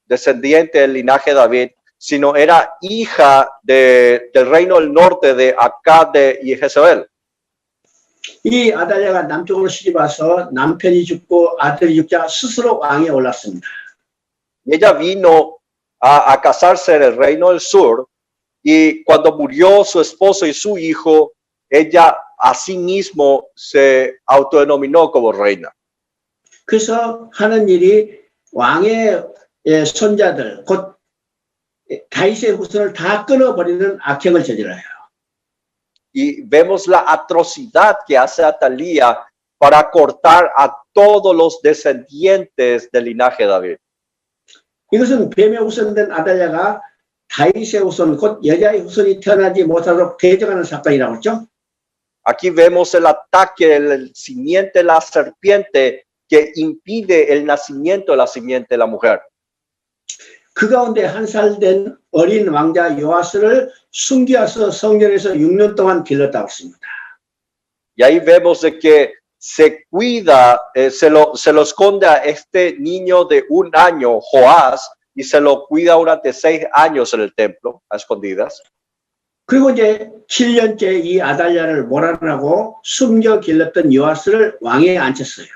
descendiente del linaje de David, sino era hija del reino del norte de Acab y Jezebel. 이 아달랴가 남쪽으로 시집 와서 남편이 죽고 아들이 죽자 스스로 왕에 올랐습니다. Y ella vino a casarse en el reino del sur, y cuando murió su esposo y su hijo, ella asimismo se autodenominó como reina. 그래서 하는 일이 왕의 손자들, 곧 다윗의 후손을 다 끊어버리는 악행을 저질러요. Y vemos la atrocidad que hace Atalía para cortar a todos los descendientes del linaje de David. 이것은 뱀의 후손된 아달랴가 다윗의 후손, 곧 여자의 후손이 태어나지 못하도록 대적하는 사건이라고 했죠. Aquí vemos el ataque del simiente de la serpiente que impide el nacimiento de la simiente de la mujer. 그 가운데 한 살 된 어린 왕자 요아스를 숨겨서 성전에서 6년 동안 길렀다고 했습니다. Y ahí vemos de que se cuida, se lo esconde a este niño de 1 año, Joás, y se lo cuida durante 6 años en el templo, a escondidas. 그리고 이제 7년째 이 아달랴를 몰아내고 숨겨 길렀던 요아스를 왕에 앉혔어요.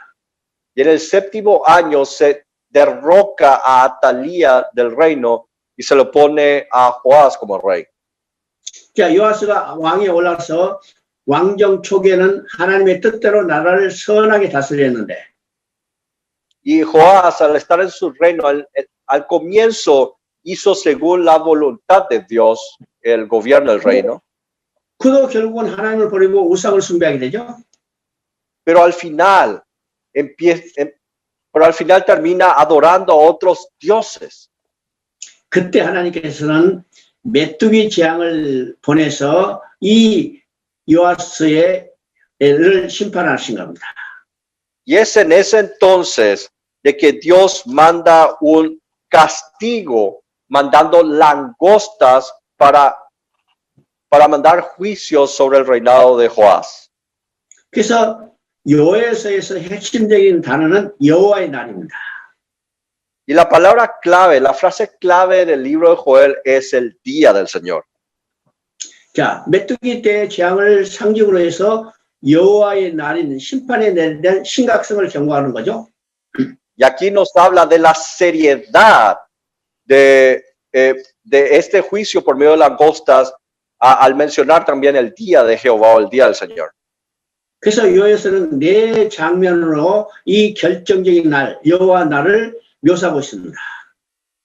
Y en el 7º año se derroca a Atalía del reino y se lo pone a Joás como rey. 자, 요아스가 왕에 올라서 왕정 초기에는 하나님의 뜻대로 나라를 선하게 다스렸는데 Y Joás, al estar en su reino, al comienzo hizo según la voluntad de Dios el gobierno del reino. 그도 결국은 하나님을 버리고 우상을 숭배하게 되죠. Pero al final termina adorando a otros dioses. 그때 하나님께서는 메뚜기 재앙을 보내서 이 요아스를 심판하신 겁니다. Y es en ese entonces de que Dios manda un castigo, mandando langostas para mandar juicios sobre el reinado de Joás. 그래서 요엘서에서 핵심적인 단어는 여호와의 날입니다. Y la palabra clave, la frase clave del libro de Joel es el día del Señor. 자, 메뚜기 때 재앙을 상징으로 해서 여호와의 날인 심판에 대한 심각성을 경고하는 거죠. Y aquí nos habla de la seriedad de este juicio por medio de langostas al mencionar también el día de Jehová o el día del Señor. 그래서 요엘서는 4 장면으로 이 결정적인 날, 여호와 날을 묘사하고 있습니다.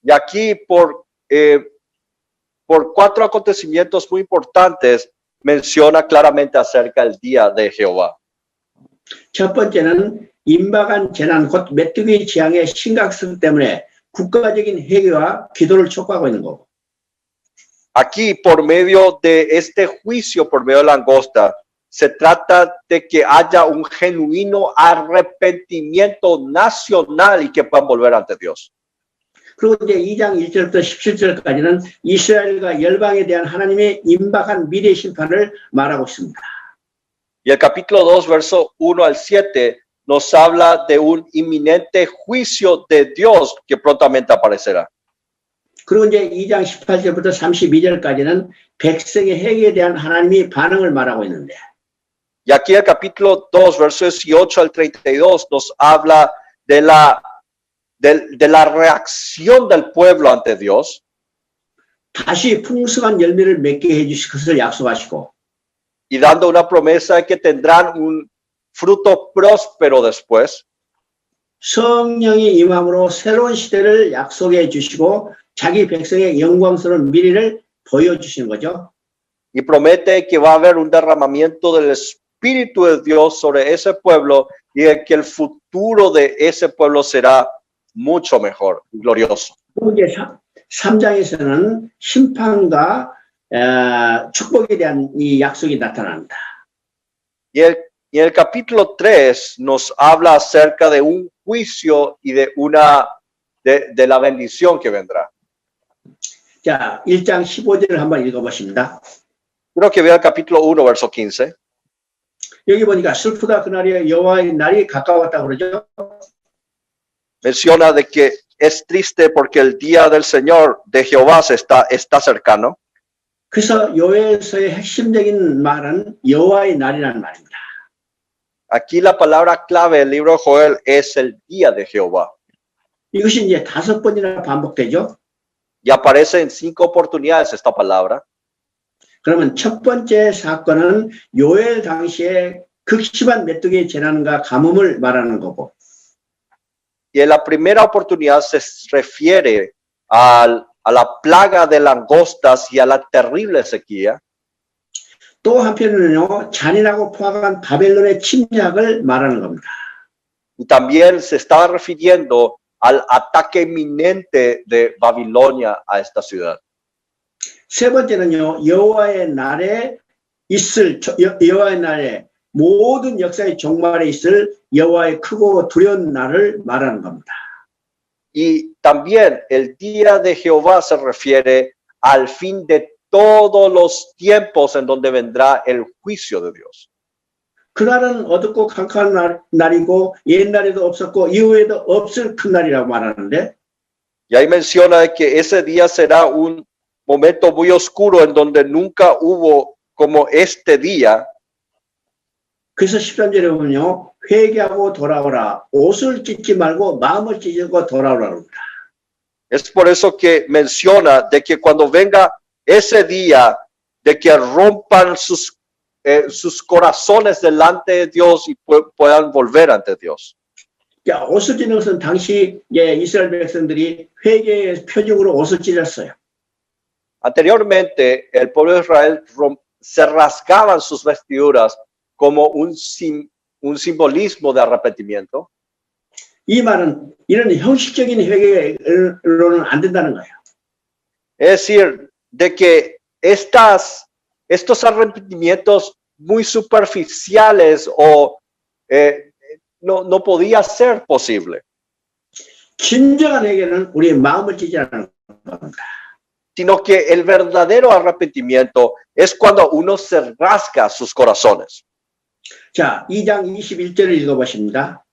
Y aquí por 4 acontecimientos muy importantes menciona claramente acerca del día de Jehová. 첫 번째는 임박한 재난, 곧 메뚜기 재앙의 심각성 때문에 국가적인 회개와 기도를 촉구하고 있는 거고. Aquí, por medio de este juicio, por medio de la langosta, se trata de que haya un genuino arrepentimiento nacional y que puedan volver ante Dios. 그리고 이제 2장 1절부터 17절까지는 이스라엘과 열방에 대한 하나님의 임박한 미래 심판을 말하고 있습니다. Y el capítulo 2, verso 1 al 7, nos habla de un inminente juicio de Dios que prontamente aparecerá. 그리고 이제 2장 18절부터 32절까지는 백성의 회개에 대한 하나님의 반응을 말하고 있는데, Y aquí el capítulo 2, verso 18 al 32, nos habla de la reacción del pueblo ante Dios. 다시 풍성한 열매를 맺게 해주실 것을 약속하시고, Y dando una promesa de que tendrán un fruto próspero después. 성령이 임함으로 새로운 시대를 약속해 주시고 자기 백성의 영광스러운 미래를 보여주시는 거죠. Y promete que va a haber un derramamiento del Espíritu de Dios sobre ese pueblo y de que el futuro de ese pueblo será mucho mejor, glorioso. 그리고 이제 3장에서는 심판과 축복에 대한 이 약속이 나타납니다. Y el capítulo 3 nos habla acerca de un juicio y de la bendición que vendrá. 자, 1장 15절을 한번 읽어보십니다. Quiero que vea el capítulo 1, verso 15. 여기 보니까 슬프다 그날이 여호와의 날이 가까웠다고 그러죠. Menciona de que es triste porque el día del Señor de Jehová está cercano. 그래서 요엘서의 핵심적인 말은 여호와의 날이라는 말입니다. Aquí la palabra clave del libro de Joel es el día de Jehová. 이것이 이제 5번이나 반복되죠. Y aparece en 5 oportunidades esta palabra. 그러면 첫 번째 사건은 요엘 당시에 극심한 메뚜기 재난과 가뭄을 말하는 거고, Y en la primera oportunidad se refiere a la plaga de langostas y a la terrible sequía. 또 한편으로는요, 잔인하고 포악한 바벨론의 침략을 말하는 겁니다. Y también se estaba refiriendo al ataque inminente de Babilonia a esta ciudad. 세 번째는요, 여호와의 날에 모든 역사의 종말에 있을 여호와의 크고 두려운 날을 말하는 겁니다. Y también el día de Jehová se refiere al fin de todos los tiempos en donde vendrá el juicio de Dios. 그날은 어둡고 캄캄한 날이고 옛날에도 없었고 이후에도 없을 큰 날이라고 말하는데, Y ahí menciona de que ese día será un momento muy oscuro en donde nunca hubo como este día. 그래서 13절에 보면요, 회개하고 돌아오라, 옷을 찢지 말고 마음을 찢고 돌아오라 합니다. Es por eso que menciona de que cuando venga ese día, de que rompan sus corazones delante de Dios y puedan volver ante Dios. 자, 옷을 찢는 것은 당시 이스라엘 백성들이 회개의 표적으로 옷을 찢었어요. Anteriormente, el pueblo de Israel se rasgaban sus vestiduras como un simbolismo de arrepentimiento. 이 말은 이런 형식적인 회개로는 안 된다는 거예요. Es decir, de que estos arrepentimientos muy superficiales no podía ser posible. 진정한 회개는 우리의 마음을 찢으라는 겁니다. Sino que el verdadero arrepentimiento es cuando uno se rasga sus corazones. 자, 2장 21절을 읽어보십니다.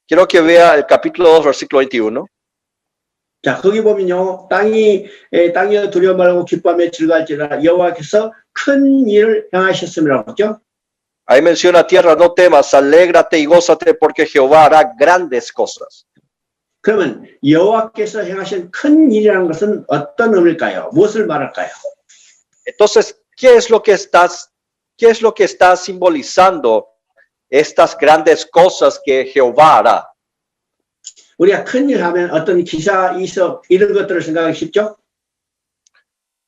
Quiero que vea el capítulo 2, versículo 21. 자, 거기 보면요, 땅이여 두려워 말고 기뻐하며 즐거워할지라 여호와께서 큰 일을 행하셨음이라고 하죠. Ahí menciona: tierra, no temas, alégrate y gózate, porque Jehová hará grandes cosas. 그러면 여호와께서 행하신 큰 일이라는 것은 어떤 의미일까요? 무엇을 말할까요? Entonces, ¿qué es lo que está simbolizando estas grandes cosas que Jehová hará? 우리가 큰 일 하면 어떤 기사, 이석 이런 것들을 생각하기 쉽죠?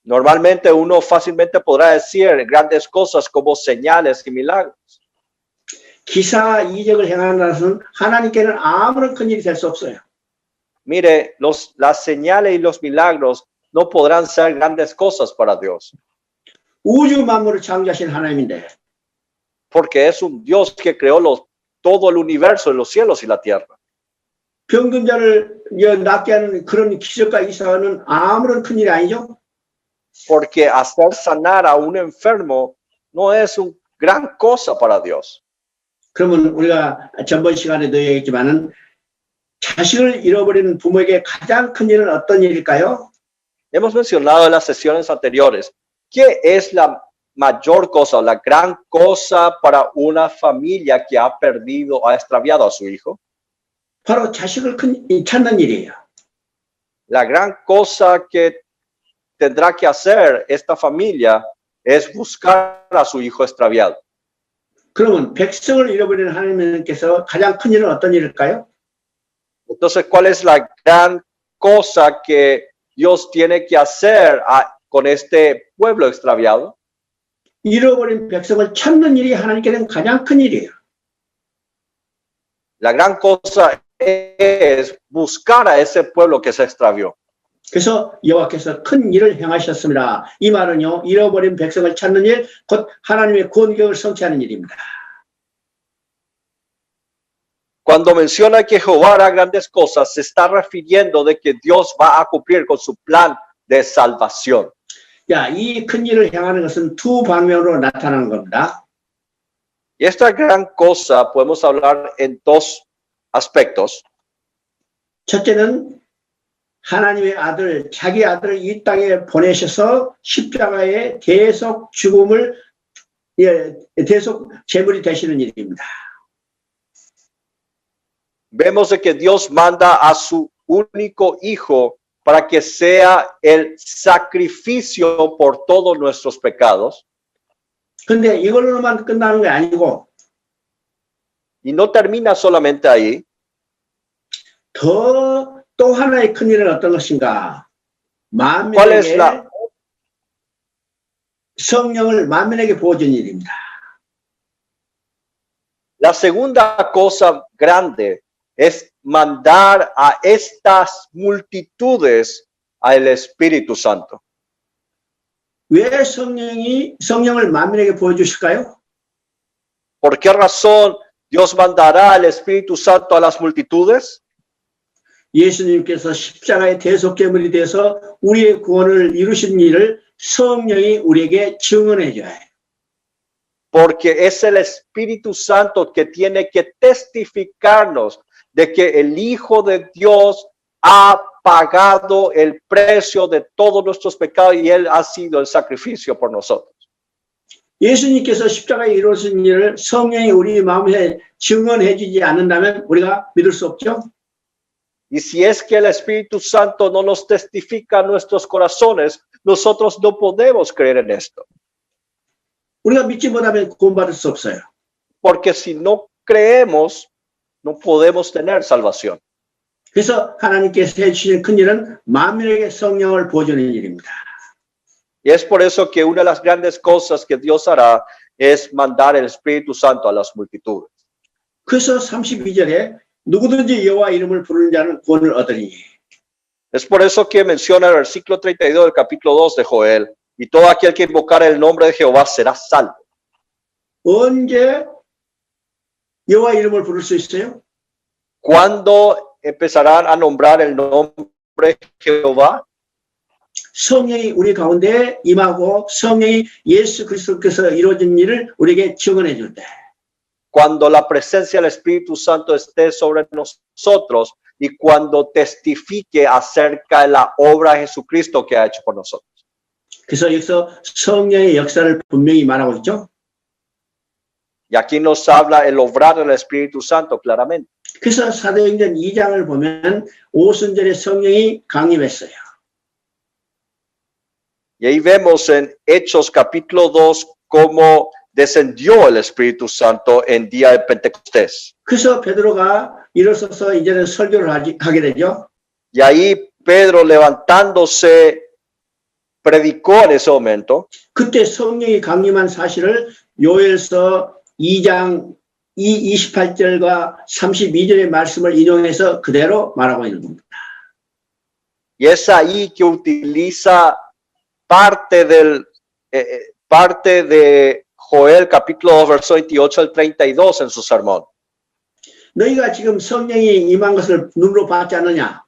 Normalmente uno fácilmente podrá decir grandes cosas como señales y milagros. 기사 이적을 행하는 것은 하나님께는 아무런 큰 일이 될 수 없어요. Mire, las señales y los milagros no podrán ser grandes cosas para Dios, 우주 만물을 창조하신 하나님인데 porque es un Dios que creó todo el universo, los cielos y la tierra. 병든 자를 낫게 하는 그런 기적과 이사는 아무런 큰 일이 아니죠. Porque hacer sanar a un enfermo no es una gran cosa para Dios. 그러면 우리가 전번 시간에도 얘기했지만은 자식을 잃어버리는 부모에게 가장 큰 일은 어떤 일일까요? Hemos mencionado en las sesiones anteriores, ¿qué es la mayor cosa, la gran cosa para una familia que ha perdido, ha extraviado a su hijo? 바로 자식을 찾는 일이에요. La gran cosa que tendrá que hacer esta familia es buscar a su hijo extraviado. 그러면 백성을 잃어버리는 하나님께서 가장 큰 일은 어떤 일일까요? Entonces, ¿cuál es la gran cosa que Dios tiene que hacer con este pueblo extraviado? 잃어버린 백성을 찾는 일이 하나님께는 가장 큰 일이에요. La gran cosa es buscar a ese pueblo que se extravió. 그래서 여호와께서 큰 일을 행하셨습니다. 이 말은요, 잃어버린 백성을 찾는 일, 곧 하나님의 구원계획을 성취하는 일입니다. Cuando menciona que Jehová hará grandes cosas, se está refiriendo de que Dios va a cumplir con su plan de salvación. 야, 이 큰 일을 행하는 것은 두 방면으로 나타나는 겁니다. Y esta gran cosa podemos hablar en dos aspectos. 첫째는 하나님의 아들, 자기 아들을 이 땅에 보내셔서 십자가의 대속 죽음을, 대속 제물이 되시는 일입니다. Vemos de que Dios manda a su único hijo para que sea el sacrificio por todos nuestros pecados. 근데 이걸로만 끝나는 게 아니고 Y no termina solamente ahí. 또 하나의 큰 일은 어떤 것인가? ¿Cuál es 만민에게 성령을 만민에게 부어준 일입니다. La segunda cosa grande es mandar a estas multitudes al Espíritu Santo. 왜 성령을 만민에게 부어주실까요? ¿Por qué razón Dios mandará al Espíritu Santo a las multitudes? 예수님께서 십자가의 대속제물이 되어서 우리의 구원을 이루신 일을 성령이 우리에게 증언해 줘야 해요. Porque es el Espíritu Santo que tiene que testificarnos de que el Hijo de Dios ha pagado el precio de todos nuestros pecados y Él ha sido el sacrificio por nosotros. 예수님께서 십자가에 이루신 일을 성령이 우리 마음에 증언해 주지 않는다면 우리가 믿을 수 없죠? Y si es que el Espíritu Santo no nos testifica en nuestros corazones, nosotros no podemos creer en esto. 우리가 믿지 못하면 구원받을 수 없어요. Porque si no creemos, no podemos tener salvación. 그래서 하나님께서 해주신 큰 일은 만민에게 성령을 부어주는 일입니다. Y es por eso que una de las grandes cosas que Dios hará es mandar el Espíritu Santo a las multitudes. 그래서 32절에 누구든지 여호와 이름을 부르는 자는 구원을 얻으리니. Es por eso que menciona el versículo 32 del capítulo 2 de Joel, y todo aquel que invocara el nombre de Jehová será salvo. 언제 여호와 이름을 부를 수 있어요? ¿Cuándo empezarán a nombrar el nombre de Jehová? 성령이 우리 가운데 임하고 성령이 예수 그리스도께서 이루어진 일을 우리에게 증언해 줄 때. Cuando la presencia del Espíritu Santo esté sobre nosotros y cuando testifique acerca de la obra de Jesucristo que ha hecho por nosotros. 그래서 여기서 성령의 역사를 분명히 말하고 있죠. Y aquí nos habla el obrar del Espíritu Santo claramente. 그래서 사도행전 2장을 보면 오순절에 성령이 강림했어요. Y ahí vemos en Hechos capítulo 2 cómo descendió el Espíritu Santo en día de Pentecostés. 그래서 베드로가 일어서서 이제는 설교를 하게 되죠. Y ahí Pedro levantándose predicó en ese momento. 그때 성령이 강림한 사실을 요엘서 2장 이 28절과 32절의 말씀을 인용해서 그대로 말하고 있는 겁니다. Y es ahí que utiliza parte de Joel capítulo 2, verso 28 al 32 en su sermón. 너희가 지금 성령이 임한 것을 눈으로 봤지 않느냐?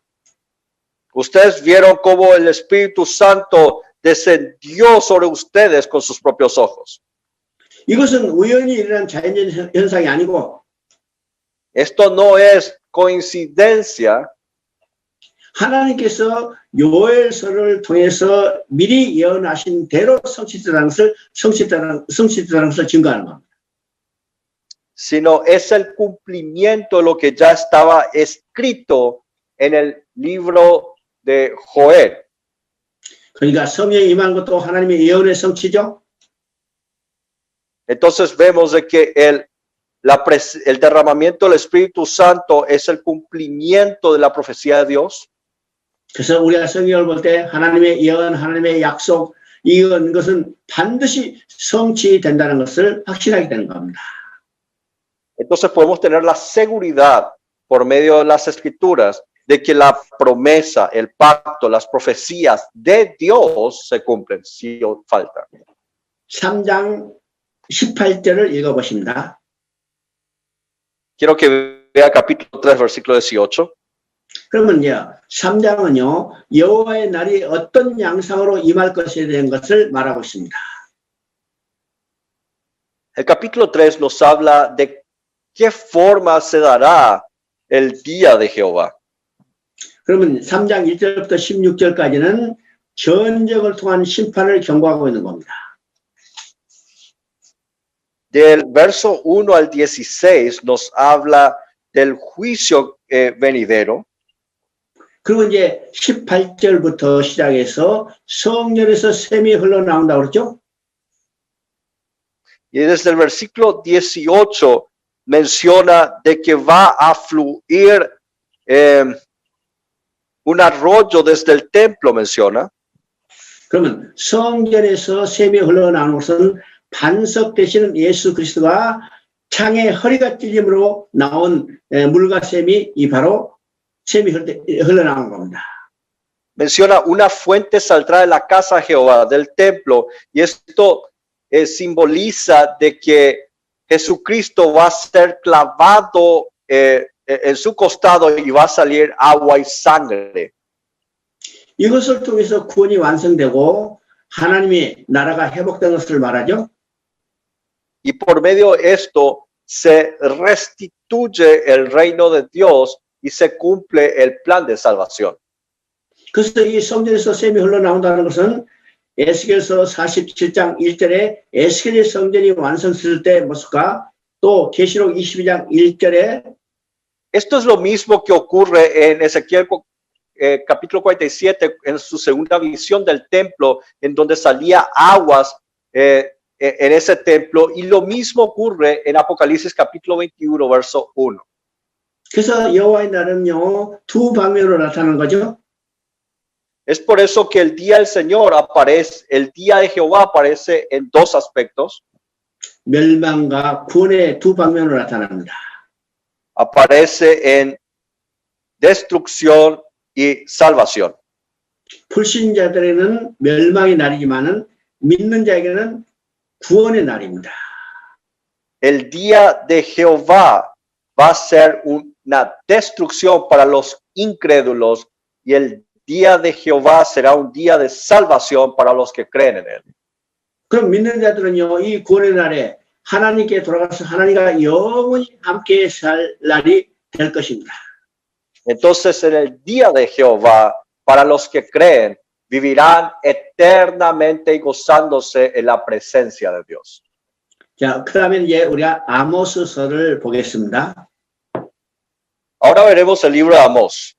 Ustedes vieron cómo el Espíritu Santo descendió sobre ustedes con sus propios ojos. 이것은 우연히 일어난 자연적 현상이 아니고 Esto no es coincidencia. 하나님께서 요엘서를 통해서 미리 예언하신 대로 성취되라는 것을 증거하는 겁니다. Sino es el cumplimiento de lo que ya estaba escrito en el libro de Joel. 그러니까 성령이 임한 것도 하나님의 예언의 성취죠. Entonces vemos de que el derramamiento del Espíritu Santo es el cumplimiento de la profecía de Dios. 그래서 우리가 성경을 볼 때 하나님의 예언, 하나님의 약속 이런 것은 반드시 성취된다는 것을 확신하게 되는 겁니다. Entonces podemos tener la seguridad por medio de las escrituras de que la promesa, el pacto, las profecías de Dios se cumplen si falta. 3장 18절을 읽어보십니다. Quiero que vea capítulo 3, versículo 18. 그러면요, 3장은요, 여호와의 날이 어떤 양상으로 임할 것에 대한 것을 말하고 있습니다. El capítulo 3 nos habla de qué forma se dará el día de Jehová. 그러면 3장 1절부터 16절까지는 전쟁을 통한 심판을 경고하고 있는 겁니다. Del verso 1 al 16 nos habla del juicio venidero. 그리고 이제 18절부터 시작해서 성전에서 샘이 흘러나온다고 그랬죠? Y desde el versículo 18 menciona de que va a fluir un arroyo desde el templo, menciona. 그러면 성전에서 샘이 흘러나오는 것은 반석 되시는 예수 그리스도가 창에 허리가 찔림으로 나온 물과 샘이 바로 샘이 흘러나온 겁니다. Menciona una fuente saldrá de la casa de Jehová, del templo, y esto simboliza de que Jesucristo va a ser clavado en su costado y va a salir agua y sangre. 이것을 통해서 구원이 완성되고 하나님의 나라가 회복된 것을 말하죠. Y por medio de esto se restituye el reino de Dios y se cumple el plan de salvación. 그래서 이 성전에서 샘이 흘러나온다는 것은 에스겔서 47장 1절에 에스겔의 성전이 완성될 때 모습과 또 계시록 22장 1절에 Esto es lo mismo que ocurre en Ezequiel capítulo 47 en su segunda visión del templo, en donde salía aguas en ese templo, y lo mismo ocurre en Apocalipsis capítulo 21 verso 1. 그래서 여호와의 날은요 두 방면으로 나타나는 거죠. Es por eso que el día del Señor aparece, el día de Jehová aparece en dos aspectos. 멸망과 구원의 두 방면으로 나타납니다. Aparece en destrucción y salvación. 불신자들에게는 멸망의 날이지만은 믿는 자에게는 구원의 날입니다. El día de Jehová va a ser una destrucción para los incrédulos, y el día de Jehová será un día de salvación para los que creen en él. 그럼 믿는 자들은요 이 구원의 날에 하나님께 돌아가서 하나님과 영원히 함께 살 날이 될 것입니다. Entonces en el día de Jehová, para los que creen, vivirán eternamente y gozándose en la presencia de Dios. 자, 그러면 이제 우리가 아모스서를 보겠습니다. Ahora veremos el libro de Amós.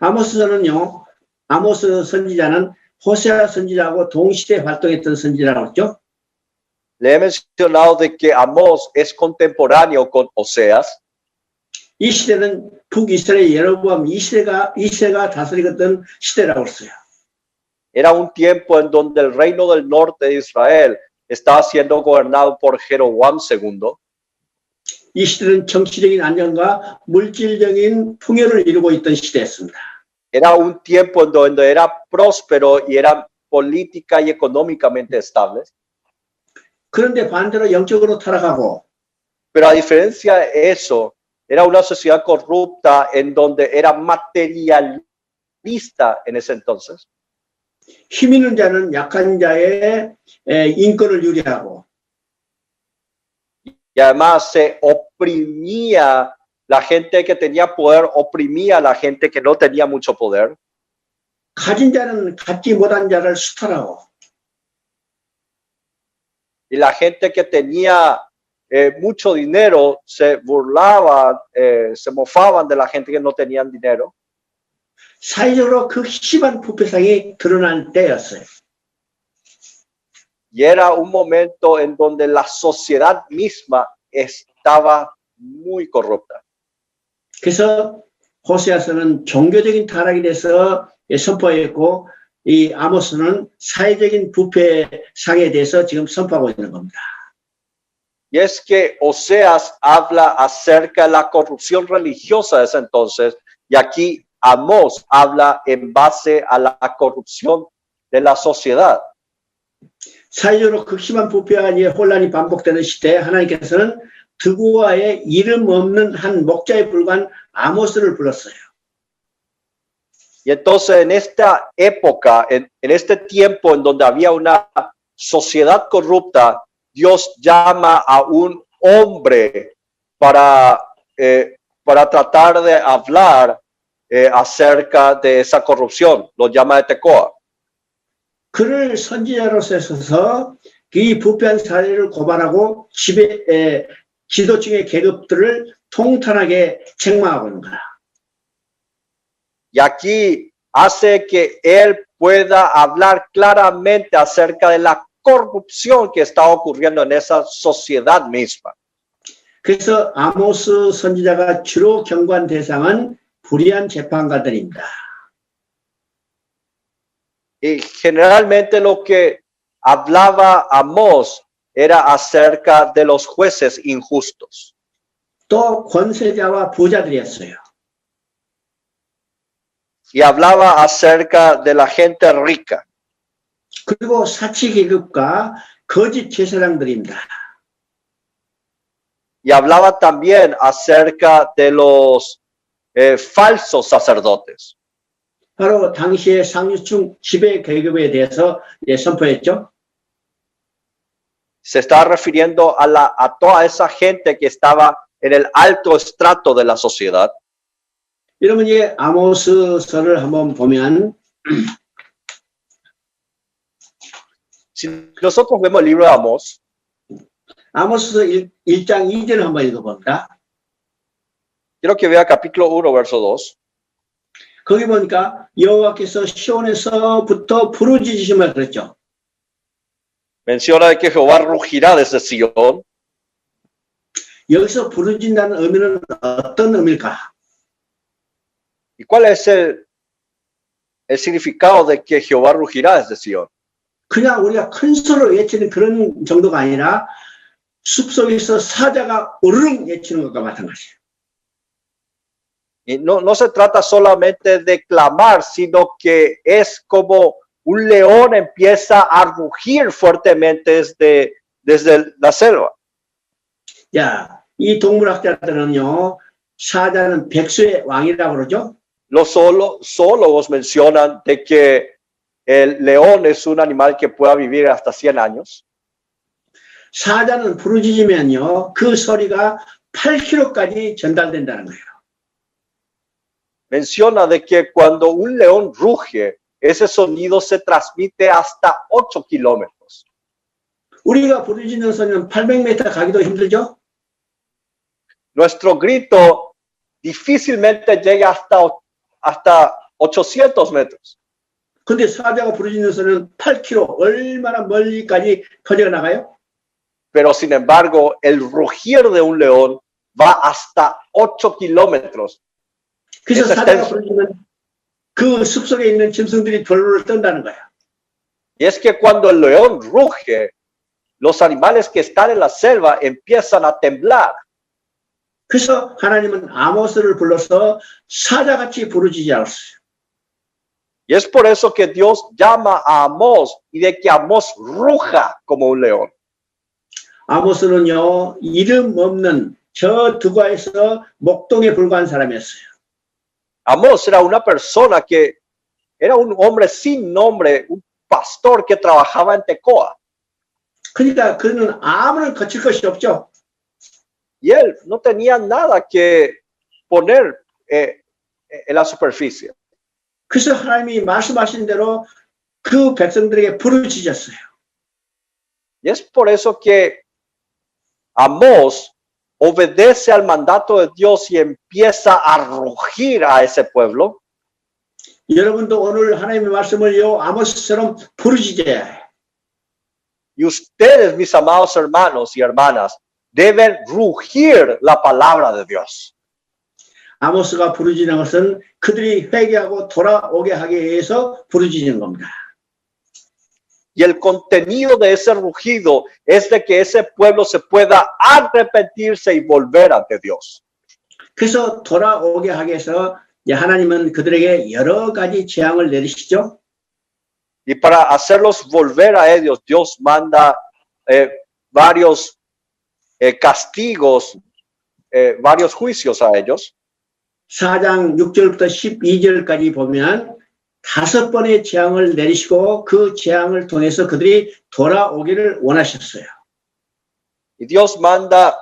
아모스서는요, 아모스 선지자는 호세아 선지자하고 동시대 활동했던 선지자라고 했죠. Le he mencionado de que Amós es contemporáneo con Oseas. 이 시대는 북이스라엘 예로보암 2세가 다스리던 시대라고 했어요. Era un tiempo en donde el reino del norte de Israel estaba siendo gobernado por Jeroboam II. 이 시대는 정치적인 안정과 물질적인 풍요를 이루고 있던 시대였습니다. Era un tiempo en donde era próspero y era política y económicamente estables. 그런데 반대로 영적으로 타락하고 Pero a diferencia de eso, era una sociedad corrupta en donde era materialista en ese entonces. 힘 있는 자는 약한 자의 인권을 유리하고 Y además se oprimía la gente que tenía poder, oprimía a la gente que no tenía mucho poder. 가진 자는 갖지 못한 자를 수탈하고 Y la gente que tenía mucho dinero se burlaban, se mofaban de la gente que no tenían dinero. 사회적으로 그 심한 부패상이 드러날 때였어요. Y era un momento en donde la sociedad misma estaba muy corrupta. 그래서 호세아서는 종교적인 타락에 대해서 선포했고 이 아모스는 사회적인 부패상에 대해서 지금 선포하고 있는 겁니다. Y es que Oseas habla acerca de la corrupción religiosa de ese entonces, y aquí Amós habla en base a la corrupción de la sociedad. 사회적으로 극심한 부패와 혼란이 반복되는 시대에 하나님께서는 드고아의 이름 없는 한 목자에 불과한 아모스를 불렀어요. Y entonces en esta época, en este tiempo en donde había una sociedad corrupta, Dios llama a un hombre para tratar de hablar acerca de esa corrupción. Lo llama de Tecoa. 그를 선지자로서 서서 이 부패한 사회를 고발하고 지도층의 계급들을 통탄하게 책망하고 있는 거야. Y aquí hace que él pueda hablar claramente acerca de la corrupción que está ocurriendo en esa sociedad misma. 그래서 아모스 선지자가 주로 경고한 대상은 불의한 재판관들입니다. Y generalmente lo que hablaba Amós era acerca de los jueces injustos. 또 권세자와 부자들이었어요. Y hablaba acerca de la gente rica. 그리고 사치 계급과 거짓 제사장들입니다. Y hablaba también acerca de los falsos sacerdotes. 바로 당시의 상류층 지배 계급에 대해서 선포했죠. Se está refiriendo a toda esa gente que estaba en el alto estrato de la sociedad. 여러분 이 아모스서를 한번 보면 Si nosotros vemos el libro de Amós, 아모스서 1장 2절을 한번 읽어봅니다. quiero que vea capítulo 1, verso 2. 거기 보니까 여호와께서 시온에서부터 부르짖으시면 그랬죠. Menciona de que Jehová rugirá desde Sion. 여기서 부르짖는다는 의미는 어떤 의미일까? ¿Y cuál es el significado de que Jehová rugirá desde Sion? 그냥 우리가 큰 소리로 외치는 그런 정도가 아니라 숲속에서 사자가 우르릉 외치는 것과 마찬가지예요. Y no se trata solamente de clamar, sino que es como un león empieza a rugir fuertemente desde la selva. 야, 이 동물학자들은요, 사자는 백수의 왕이라고 그러죠. Los zoólogos mencionan de que el león es un animal que pueda vivir hasta 100 años. 사자는 부르짖으면요, 그 소리가 8km까지 전달된다는 거예요. Menciona de que cuando un león ruge, ese sonido se transmite hasta 8 kilómetros. 우리가 부르짖는 소리는 800m 가기도 힘들죠? Nuestro grito difícilmente llega hasta 800 metros. 근데 사자가 부르짖는 소리는 8km, 얼마나 멀리까지 퍼져 나가요? Pero sin embargo, el rugir de un león va hasta 8 kilómetros. 그래서 사자가 부르짖으면 그 숲속에 있는 짐승들이 벌벌 떤다는 거야. Y es que cuando el león ruge, los animales que están en la selva empiezan a temblar. 그래서 하나님은 아모스를 불러서 사자같이 부르짖지 않았어요. Y es por eso que Dios llama a Amós y de que Amós ruja como un león. 아모스는요, 이름 없는 저 드과에서 목동에 불과한 사람이었어요. Amós era una persona que era un hombre sin nombre, un pastor que trabajaba en Tecoa. 그러니까 그는 아무런 거칠 것이 없죠. Y él no tenía nada que poner en la superficie. 그래서 하나님이 말씀하신 대로 그 백성들에게 부르짖었어요. Y es por eso que Amós obedece al mandato de Dios y empieza a rugir a ese pueblo. 여러분도 오늘 하나님의 말씀을요, 아모스처럼 부르짖어야 해요. Y ustedes, mis amados hermanos y hermanas, deben rugir la palabra de Dios. 아모스가 부르짖는 것은 그들이 회개하고 돌아오게 하기 위해서 부르짖는 겁니다. Y el contenido de ese rugido es de que ese pueblo se pueda arrepentirse y volver ante Dios. 그래서 돌아오게 하기 위해서 하나님은 그들에게 여러 가지 재앙을 내리시죠. Y para hacerlos volver a ellos, Dios manda varios castigos, varios juicios a ellos. 4장 6절부터 12절까지 보면 5번의 재앙을 내리시고 그 재앙을 통해서 그들이 돌아오기를 원하셨어요. Y Dios manda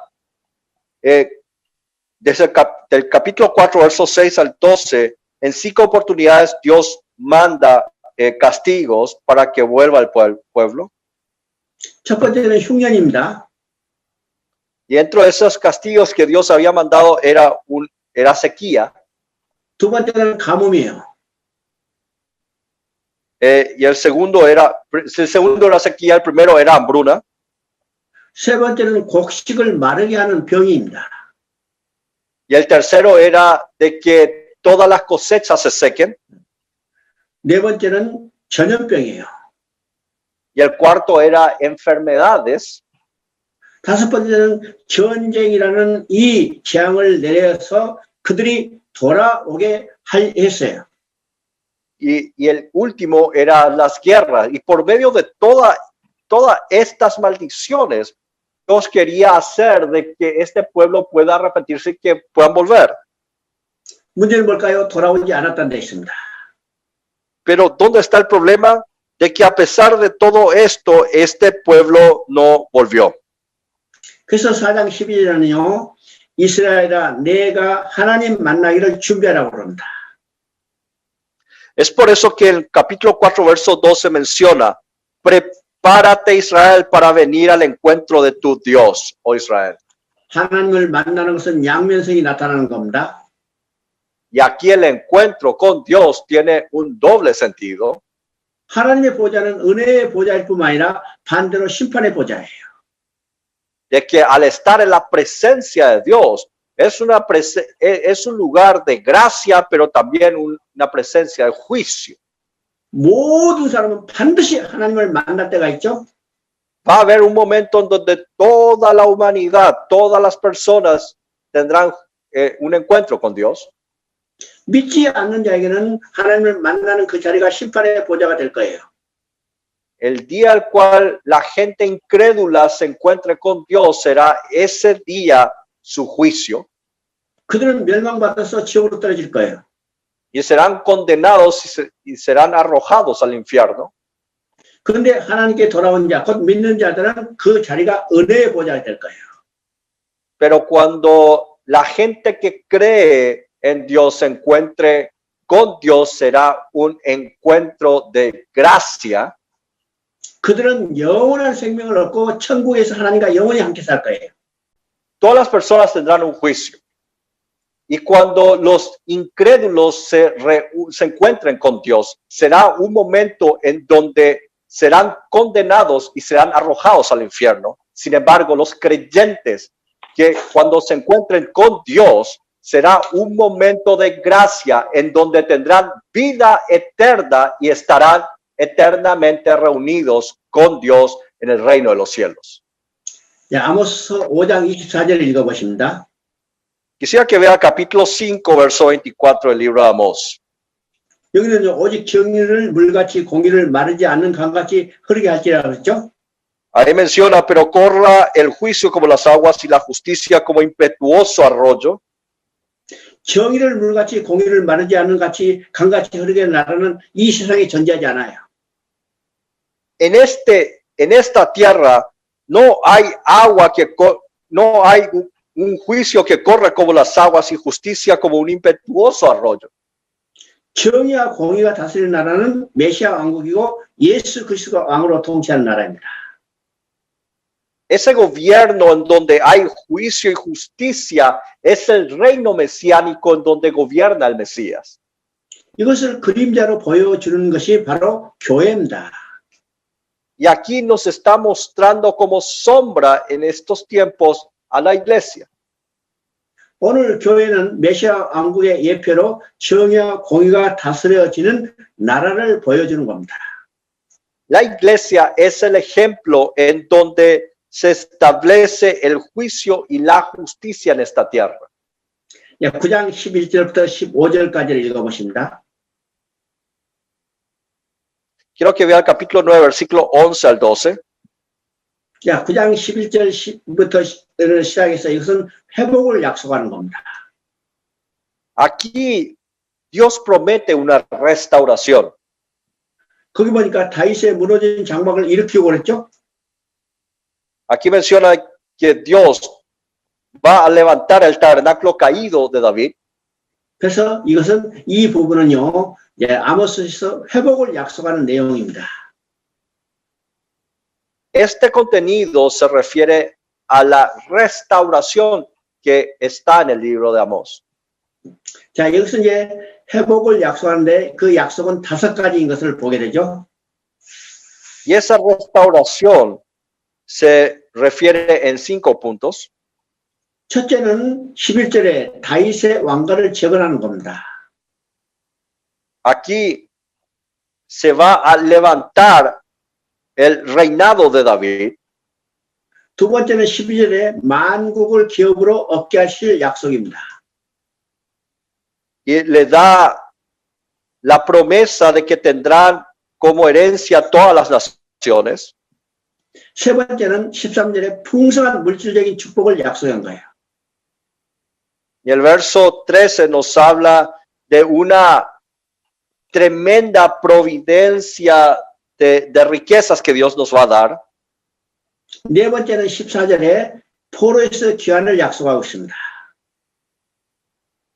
desde el capítulo 4, versos 6 al 12, en 5 oportunidades Dios manda castigos para que vuelva el pueblo. 첫 번째는 흉년입니다. Y dentro de esos castigos que Dios había mandado era sequía. 두 번째는 가뭄이에요. Y el segundo era sequía, el primero era hambruna. 세 번째는 곡식을 마르게 하는 병입니다. Y el tercero era de que todas las cosechas se sequen. 네 번째는 전염병이에요. Y el cuarto era enfermedades. 다섯 번째는 전쟁이라는 이 재앙을 내려서 그들이 돌아오게 했어요. Y el último era las guerras. Y por medio de todas estas maldiciones, Dios quería hacer de que este pueblo pueda arrepentirse y que puedan volver. 문제는 뭘까요? 돌아오지 않았다는 데 있습니다. Pero ¿dónde está el problema? De que a pesar de todo esto, este pueblo no volvió. 그래서 4장 12절에는요. 이스라엘아 내가 하나님 만나기를 준비하라고 그럽니다. Es por eso que el capítulo 4, verso 12 menciona, prepárate Israel para venir al encuentro de tu Dios, oh Israel. 하나님을 만나는 것은 양면성이 나타나는 겁니다. Y aquí el encuentro con Dios tiene un doble sentido. 하나님의 보좌는 은혜의 보좌일 뿐만 아니라 반대로 심판의 보좌예요. De que al estar en la presencia de Dios, es un lugar de gracia, pero también una presencia de juicio. 모든 사람은 반드시 하나님을 만날 때가 있죠. Va a haber un momento en donde toda la humanidad, todas las personas tendrán un encuentro con Dios. 믿지 않는 자에게는 하나님을 만나는 그 자리가 심판의 보좌가 될 거예요. El día al cual la gente incrédula se encuentre con Dios será ese día su juicio. 그들은 멸망받아서 지옥으로 떨어질 거예요. Y serán condenados y serán arrojados al infierno. 그런데 하나님께 돌아온 자, 곧 믿는 자들은 그 자리가 은혜의 보좌가 될 거예요. Pero cuando la gente que cree en Dios se encuentre con Dios, será un encuentro de gracia. 그들은 영원한 생명을 얻고 천국에서 하나님과 영원히 함께 살 거예요. Todas las personas tendrán un juicio. Y cuando los incrédulos se encuentren con Dios, será un momento en donde serán condenados y serán arrojados al infierno. Sin embargo, los creyentes que cuando se encuentren con Dios, será un momento de gracia en donde tendrán vida eterna y estarán eternamente reunidos con Dios en el reino de los cielos. 자, 아모스 5장 24절을 읽어보십니다. Quisiera que vea capítulo 5, verso 24 del libro de Amós. 여기는 오직 정의를 물같이 공의를 마르지 않는 강같이 흐르게 할지라 그랬죠. Ahí menciona, pero corra el juicio como las aguas y la justicia como impetuoso arroyo. 정의를 물같이 공의를 마르지 않는 같이 강같이 흐르게 하는 나라는 이 세상에 존재하지 않아요. En esta tierra no hay agua no hay un juicio que corre como las aguas y justicia como un impetuoso arroyo. 정의와 공의가 다스리는 나라는 메시아 왕국이고 예수 그리스도가 왕으로 통치하는 나라입니다. Ese gobierno en donde hay juicio y justicia es el reino mesiánico en donde gobierna el Mesías. 이것을 그림자로 보여주는 것이 바로 교회입니다. Y aquí nos está mostrando como sombra en estos tiempos a la iglesia. 오늘 교회는 메시아 왕국의 예표로 정의와 공의가 다스려지는 나라를 보여주는 겁니다. La iglesia es el ejemplo en donde se establece el juicio y la justicia en esta tierra. 9장 11절부터 15절까지를 읽어보십니다. Quiero que vea el capítulo 9, versículo 11 al 12. 자, 9장 11절부터 시작해서 이것은 회복을 약속하는 겁니다. Aquí Dios promete una restauración. 거기 보니까 다윗의 무너진 장막을 일으키고 그랬죠. Aquí menciona que Dios va a levantar el tabernáculo caído de David. 그래서 이것은 이 부분은요, 아모스에서 회복을 약속하는 내용입니다. Este contenido se refiere a la restauración que está en el libro de Amós. 자, 여기서 이제 회복을 약속하는데 그 약속은 5가지인 것을 보게 되죠. Y esa restauración se refiere en 5 puntos. 첫째는 11절에 다윗의 왕가를 재건하는 겁니다. Aquí se va a levantar el reinado de David. 두 번째는 12절에 만국을 기업으로 얻게 하실 약속입니다. Y le da la promesa de que tendrán como herencia todas las naciones. 세 번째는 13절에 풍성한 물질적인 축복을 약속한 거예요. Y el verso 13 nos habla de una tremenda providencia de riquezas que Dios nos va a dar. 네 번째는 14절에 포로에서 귀환을 약속하고 있습니다.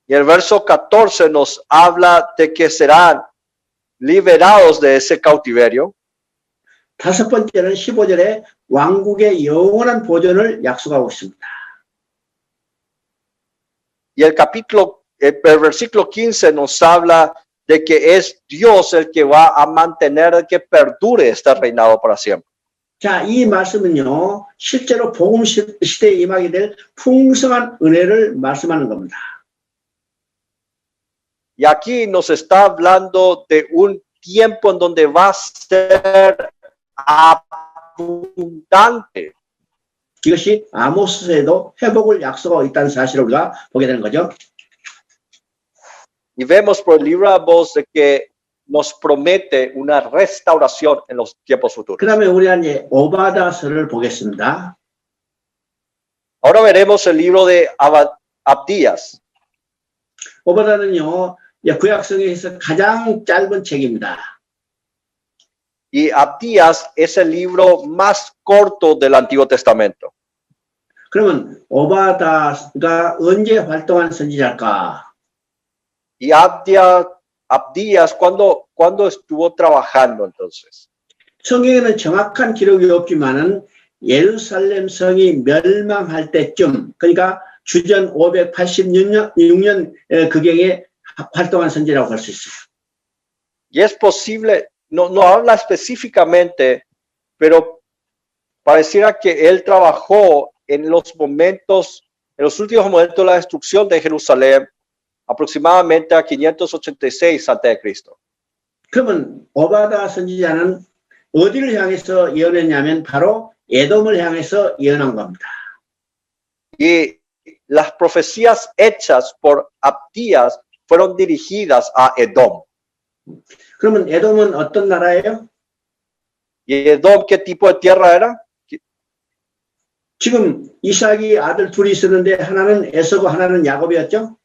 Y el verso 14 nos habla de que serán liberados de ese cautiverio. 다섯 번째는 15절에 왕국의 영원한 보존을 약속하고 있습니다. Y el versículo 15 nos habla de que es Dios el que va a mantener que perdure este reinado para siempre. 자, 이 말씀은요, 실제로 복음 시대에 임하게 될 풍성한 은혜를 말씀하는 겁니다. Y aquí nos está hablando de un tiempo en donde va a ser abundante. 이것이 아모스에도 회복을 약속하고 있다는 사실을 우리가 보게 되는 거죠. Y vemos por el libro de Amós de que nos promete una restauración en los tiempos futuros. 그 다음에 우리가 이제 오바다서를 보겠습니다. Ahora veremos el libro de Abdías. 오바다는요, 구약성에서 가장 짧은 책입니다. Y Abdías es el libro más corto del Antiguo Testamento. 그러면 오바다가 언제 활동한 선지자일까? Y Abdías, ¿cuándo estuvo trabajando entonces? 성경에는 정확한 기록이 없지만은 예루살렘 성이 멸망할 때쯤, 그러니까 주전 586년 그경에 활동한 선지라고 할 수 있어요. Y es posible, no habla específicamente, pero pareciera que él trabajó en los últimos momentos de la destrucción de Jerusalén, aproximadamente a 586 a.C. 그러면 오바다 선지자는 어디를 향해서 예언했냐면 바로 에돔을 향해서 예언한 겁니다. Y las profecías hechas por Abdías fueron dirigidas a Edom. 그러면 에돔은 어떤 나라예요? ¿Y Edom qué tipo de tierra era? 지금 이삭이 아들 둘이 있었는데 하나는 에서고 하나는 야곱이었죠?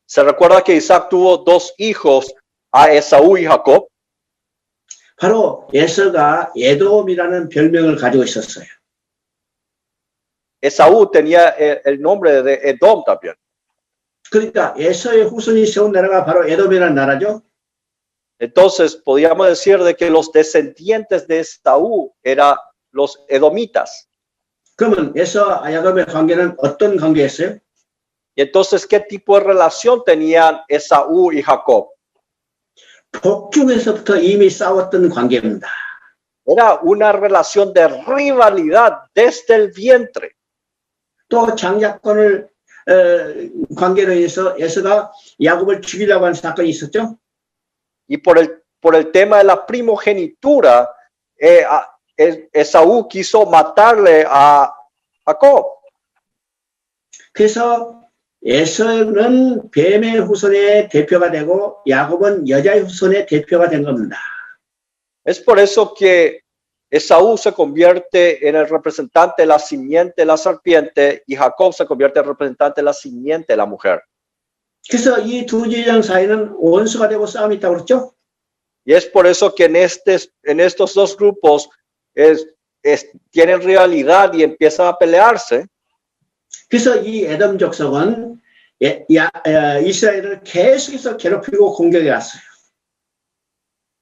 Se recuerda que Isaac tuvo dos hijos, a Esaú y Jacob. 바로 에서가 에돔이라는 별명을 가지고 있었어요. Esaú tenía el nombre de Edom también. 그러니까 에서의 후손이 세운 나라가 바로 에돔이라는 나라죠. Entonces, podríamos decir de que los descendientes de Esaú eran los edomitas. 그러면 에서와 야곱의 관계는 어떤 관계였어요? Y entonces, ¿qué tipo de relación tenían Esaú y Jacob? 복중에서부터 이미 싸웠던 관계입니다. Era una relación de rivalidad desde el vientre. 또 장자권을 관계로 해서 에서가 야곱을 죽이려고 하는 사건이 있었죠. Y por el tema de la primogenitura, Esaú quiso matarle a Jacob. 그래서 에서는 뱀의 후손의 대표가 되고 야곱은 여자의 후손의 대표가 된 겁니다. Es por eso que Esaú se convierte en el representante de la simiente de la serpiente y Jacob se convierte en el representante de la simiente de la mujer. 그래서 이 두 제장 사이는 원수가 되고 싸움이 있다고 그랬죠. Y es por eso que en estos dos grupos tienen rivalidad y empiezan a pelearse. 그래서 이 에돔 족속은 이스라엘을 계속해서 괴롭히고 공격해 왔어요.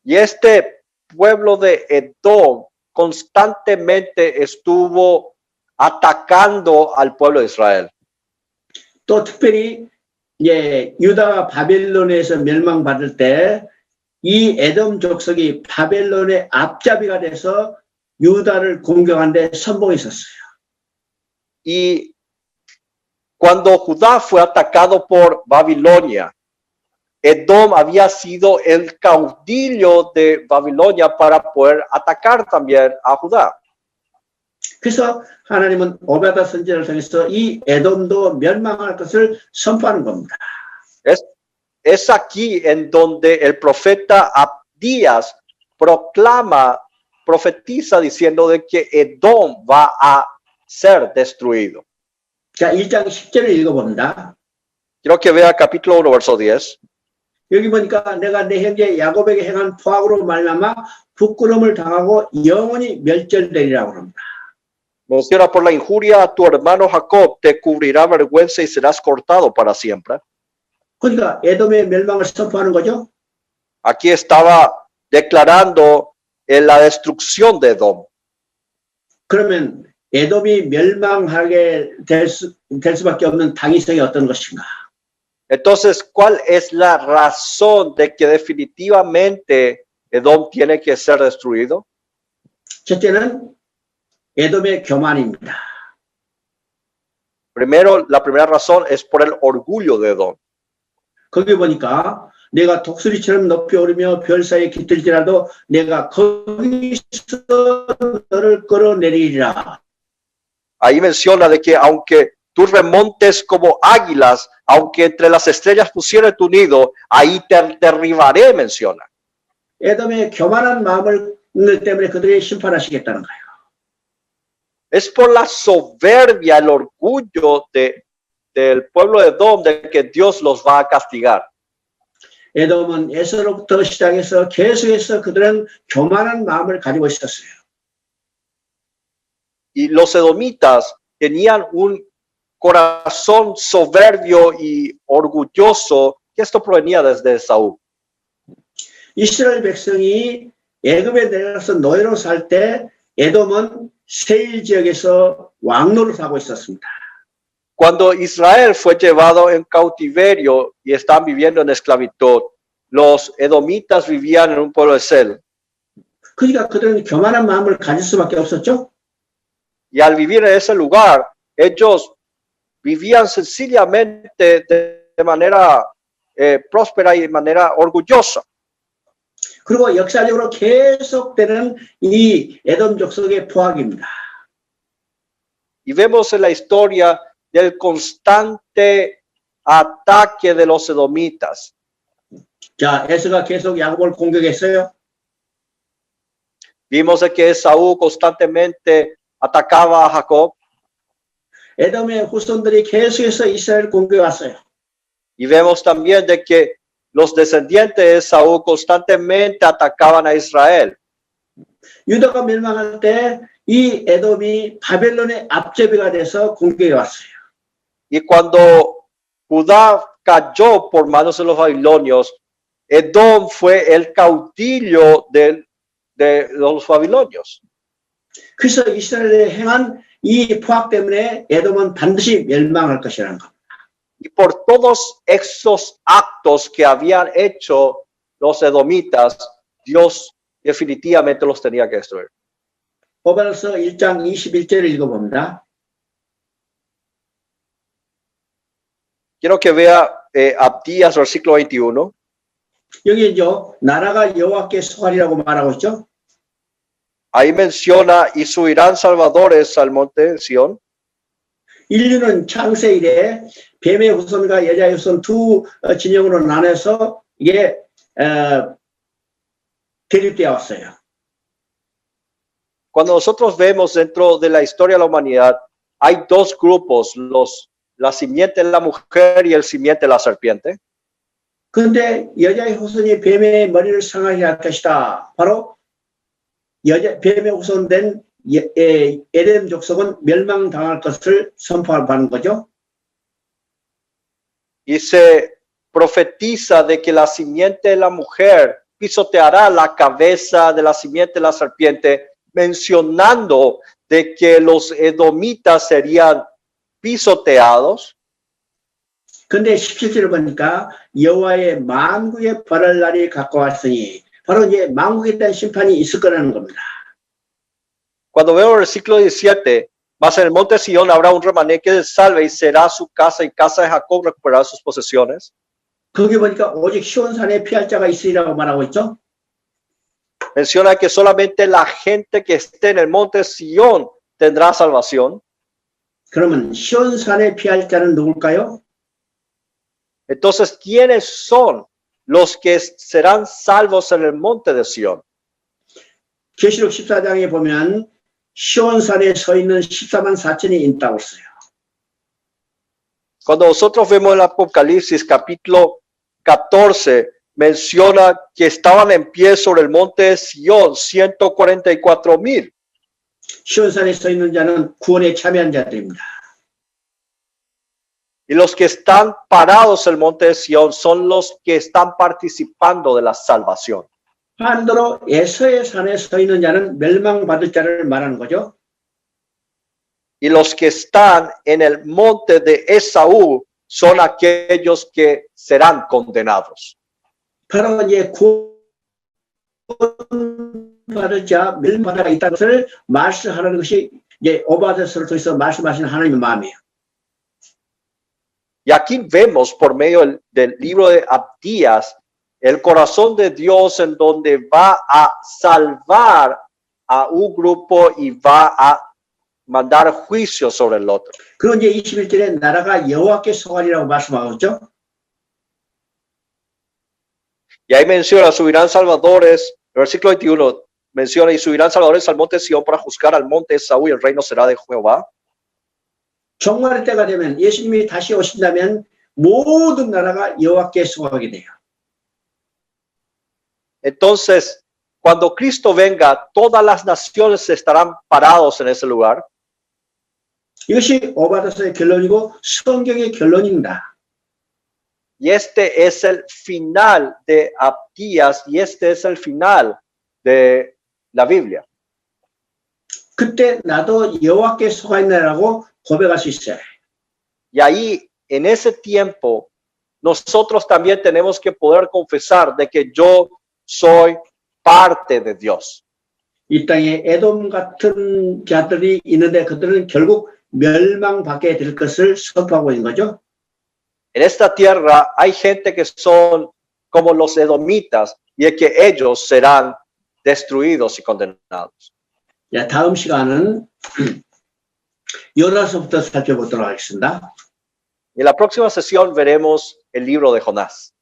Y este pueblo de Edom constantemente estuvo atacando al pueblo de Israel. 또 특별히 유다가 바벨론에서 멸망받을 때 이 에돔 족속이 바벨론의 앞잡이가 돼서 유다를 공격한 데 성공했었어요. Y cuando Judá fue atacado por Babilonia, Edom había sido el caudillo de Babilonia para poder atacar también a Judá. 그래서 하나님은 오베다 선지자를 통해서 이 에돔도 멸망할 것을 선포하는 겁니다. Es aquí en donde el profeta Abdías profetiza diciendo de que Edom va a ser destruido. 자, 1장 10절을 읽어봅니다. Quiero que vea capítulo 1, verso 10. 여기 보니까 내가 내 형제 야곱에게 행한 포악으로 말미암아 부끄러움을 당하고 영원히 멸절되리라고 합니다. Menciona por la injuria a tu hermano Jacob, te cubrirá vergüenza y serás cortado para siempre. 그러니까 에돔의 멸망을 선포하는 거죠. Aquí estaba declarando la destrucción de Edom. 그러면 에돔이 멸망하게 될 수밖에 없는 당위성이 어떤 것인가? Entonces, ¿cuál es la razón de que definitivamente Edom tiene que ser destruido? 첫째는 에돔의 교만입니다. Primero, la primera razón es por el orgullo de Edom. 거기 보니까 내가 독수리처럼 높이 오르며 별 사이에 깃들지라도 내가 거기서 너를 끌어내리리라. Ahí menciona de que aunque tú remontes como águilas, aunque entre las estrellas pusieras tu nido, ahí te derribaré, menciona. 에돔의 교만한 마음을 때문에 그들이 심판하시겠다는 거예요. Es por la soberbia, el orgullo del pueblo de Edom, de que Dios los va a castigar. 에돔은 에서로부터 시작해서 계속해서 그들은 교만한 마음을 가지고 있었어요. Y los edomitas tenían un corazón soberbio y orgulloso, que esto provenía desde Esaú. 이스라엘 백성이 애굽에 내려가서 노예로 살 때 에돔은 세일 지역에서 왕노를 하고 있었습니다. Cuando Israel fue llevado en cautiverio y estaban viviendo en esclavitud, los edomitas vivían en un pueblo de Sel. 그러니까 그들은 교만한 마음을 가질 수밖에 없었죠. Y al vivir en ese lugar, ellos vivían sencillamente de manera próspera y de manera orgullosa. 그리고 역사적으로 계속되는 이 에돔 족속의 포악입니다. Y vemos en la historia del constante ataque de los edomitas. 자, 에서가 계속 야곱을 공격했어요. Vimos de que Esaú constantemente atacaba a Jacob 에돔의 후손들이 계속해서 이스라엘 공격해 왔어요. y vemos también de que los descendientes de Esaú constantemente atacaban a Israel. 유다가 멸망할 때 이 에돔이 바벨론의 앞제비가 돼서 공격해 왔어요. Y cuando Judá cayó por manos de los babilonios, Edom fue el caudillo de los babilonios. 그래서 이스라엘에 행한 이 포악 때문에 에돔은 반드시 멸망할 것이라는 겁니다. Y por todos esos actos que habían hecho los edomitas, Dios definitivamente los tenía que destruir. 오바로서 1장 21절을 읽어봅니다. Quiero que vea Abdías, versículo 21. 여기 이제 나라가 여호와께 속하리라고 말하고 있죠. Ahí menciona, y subirán salvadores al monte Sión. 인류는 창세 이래 뱀의 후손과 여자의 후손 두 진영으로 나눠서 이게 대립되어 왔어요. Cuando nosotros vemos dentro de la historia de la humanidad, hay dos grupos, la simiente de la mujer y el simiente de la serpiente. 그런데 여자의 후손이 뱀의 머리를 상하게 할 것이다. 바로 뱀의 후손된 에덴 족속은 멸망당할 것을 선포하는 거죠. Y se profetiza de que la simiente de la mujer pisoteará la cabeza de la simiente de la serpiente, mencionando de que los edomitas serían pisoteados. 근데 17절을 보니까 여호와의 만국의 벌할 날이 가까웠으니 바로 이제 만국에 대한 심판이 있을 거라는 겁니다. Cuando veo el versículo 17, mas en el monte Sión habrá un remanente que se salve y será su casa y casa de Jacob recuperará sus posesiones. 거기 보니까 오직 시온산에 피할 자가 있으리라고 말하고 있죠. Menciona que solamente la gente que esté en el monte Sión tendrá salvación. 그러면 시온산에 피할 자는 누굴까요? Entonces, ¿quiénes son los que serán salvos en el monte de Sión? 계시록 14장에 보면 시온산에 서 있는 14만 4천이 있다고 써요. Cuando nosotros vemos el Apocalipsis capítulo 14, menciona que estaban en pie sobre el monte de Sión 144,000. 시온산에 서 있는 자는 구원에 참여한 자들입니다. Y los que están parados en el monte de Sión son los que están participando de la salvación. 반대로 에서의 산에 서 있는 자는 멸망받을 자를 말하는 거죠. Y los que están en el monte de Esaú son aquellos que serán condenados. 바로 이제 구원받을 자, 멸망받아 있다는 것을 말씀하는 것이 이제 오바데스를 통해서 말씀하시는 하나님의 마음이에요. Y aquí vemos por medio del libro de Abdías el corazón de Dios en donde va a salvar a un grupo y va a mandar juicio sobre el otro. 그리고 이제 21절에 나라가 여호와께 속하리라고 말씀하고 있죠. Y ahí menciona, subirán salvadores, el versículo 21 menciona, y subirán salvadores al monte Sión para juzgar al monte Esaú y el reino será de Jehová. 종말의 때가 되면 예수님이 다시 오신다면 모든 나라가 여호와께 속하게 돼요. Entonces, cuando Cristo venga, todas las naciones estarán parados en ese lugar. 이것이 오바데스의 결론이고 성경의 결론입니다. Y este es el final de Abdías y este es el final de la Biblia. 그때 나도 여호와께 속하 있나라고 고백할 수 있어요. Y ahí, en ese tiempo, nosotros también tenemos que poder confesar de que yo soy parte de Dios. 이 땅에 에돔 같은 자들이 있는데 그들은 결국 멸망받게 될 것을 선포하고 있는 거죠. En esta tierra hay gente que son como los edomitas y es que ellos serán destruidos y condenados. 자, 다음 시간은 요나서부터 살펴보도록 하겠습니다. En la próxima sesión veremos el libro de Jonás.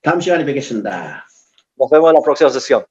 다음 시간에 뵙겠습니다. Nos vemos en la próxima sesión.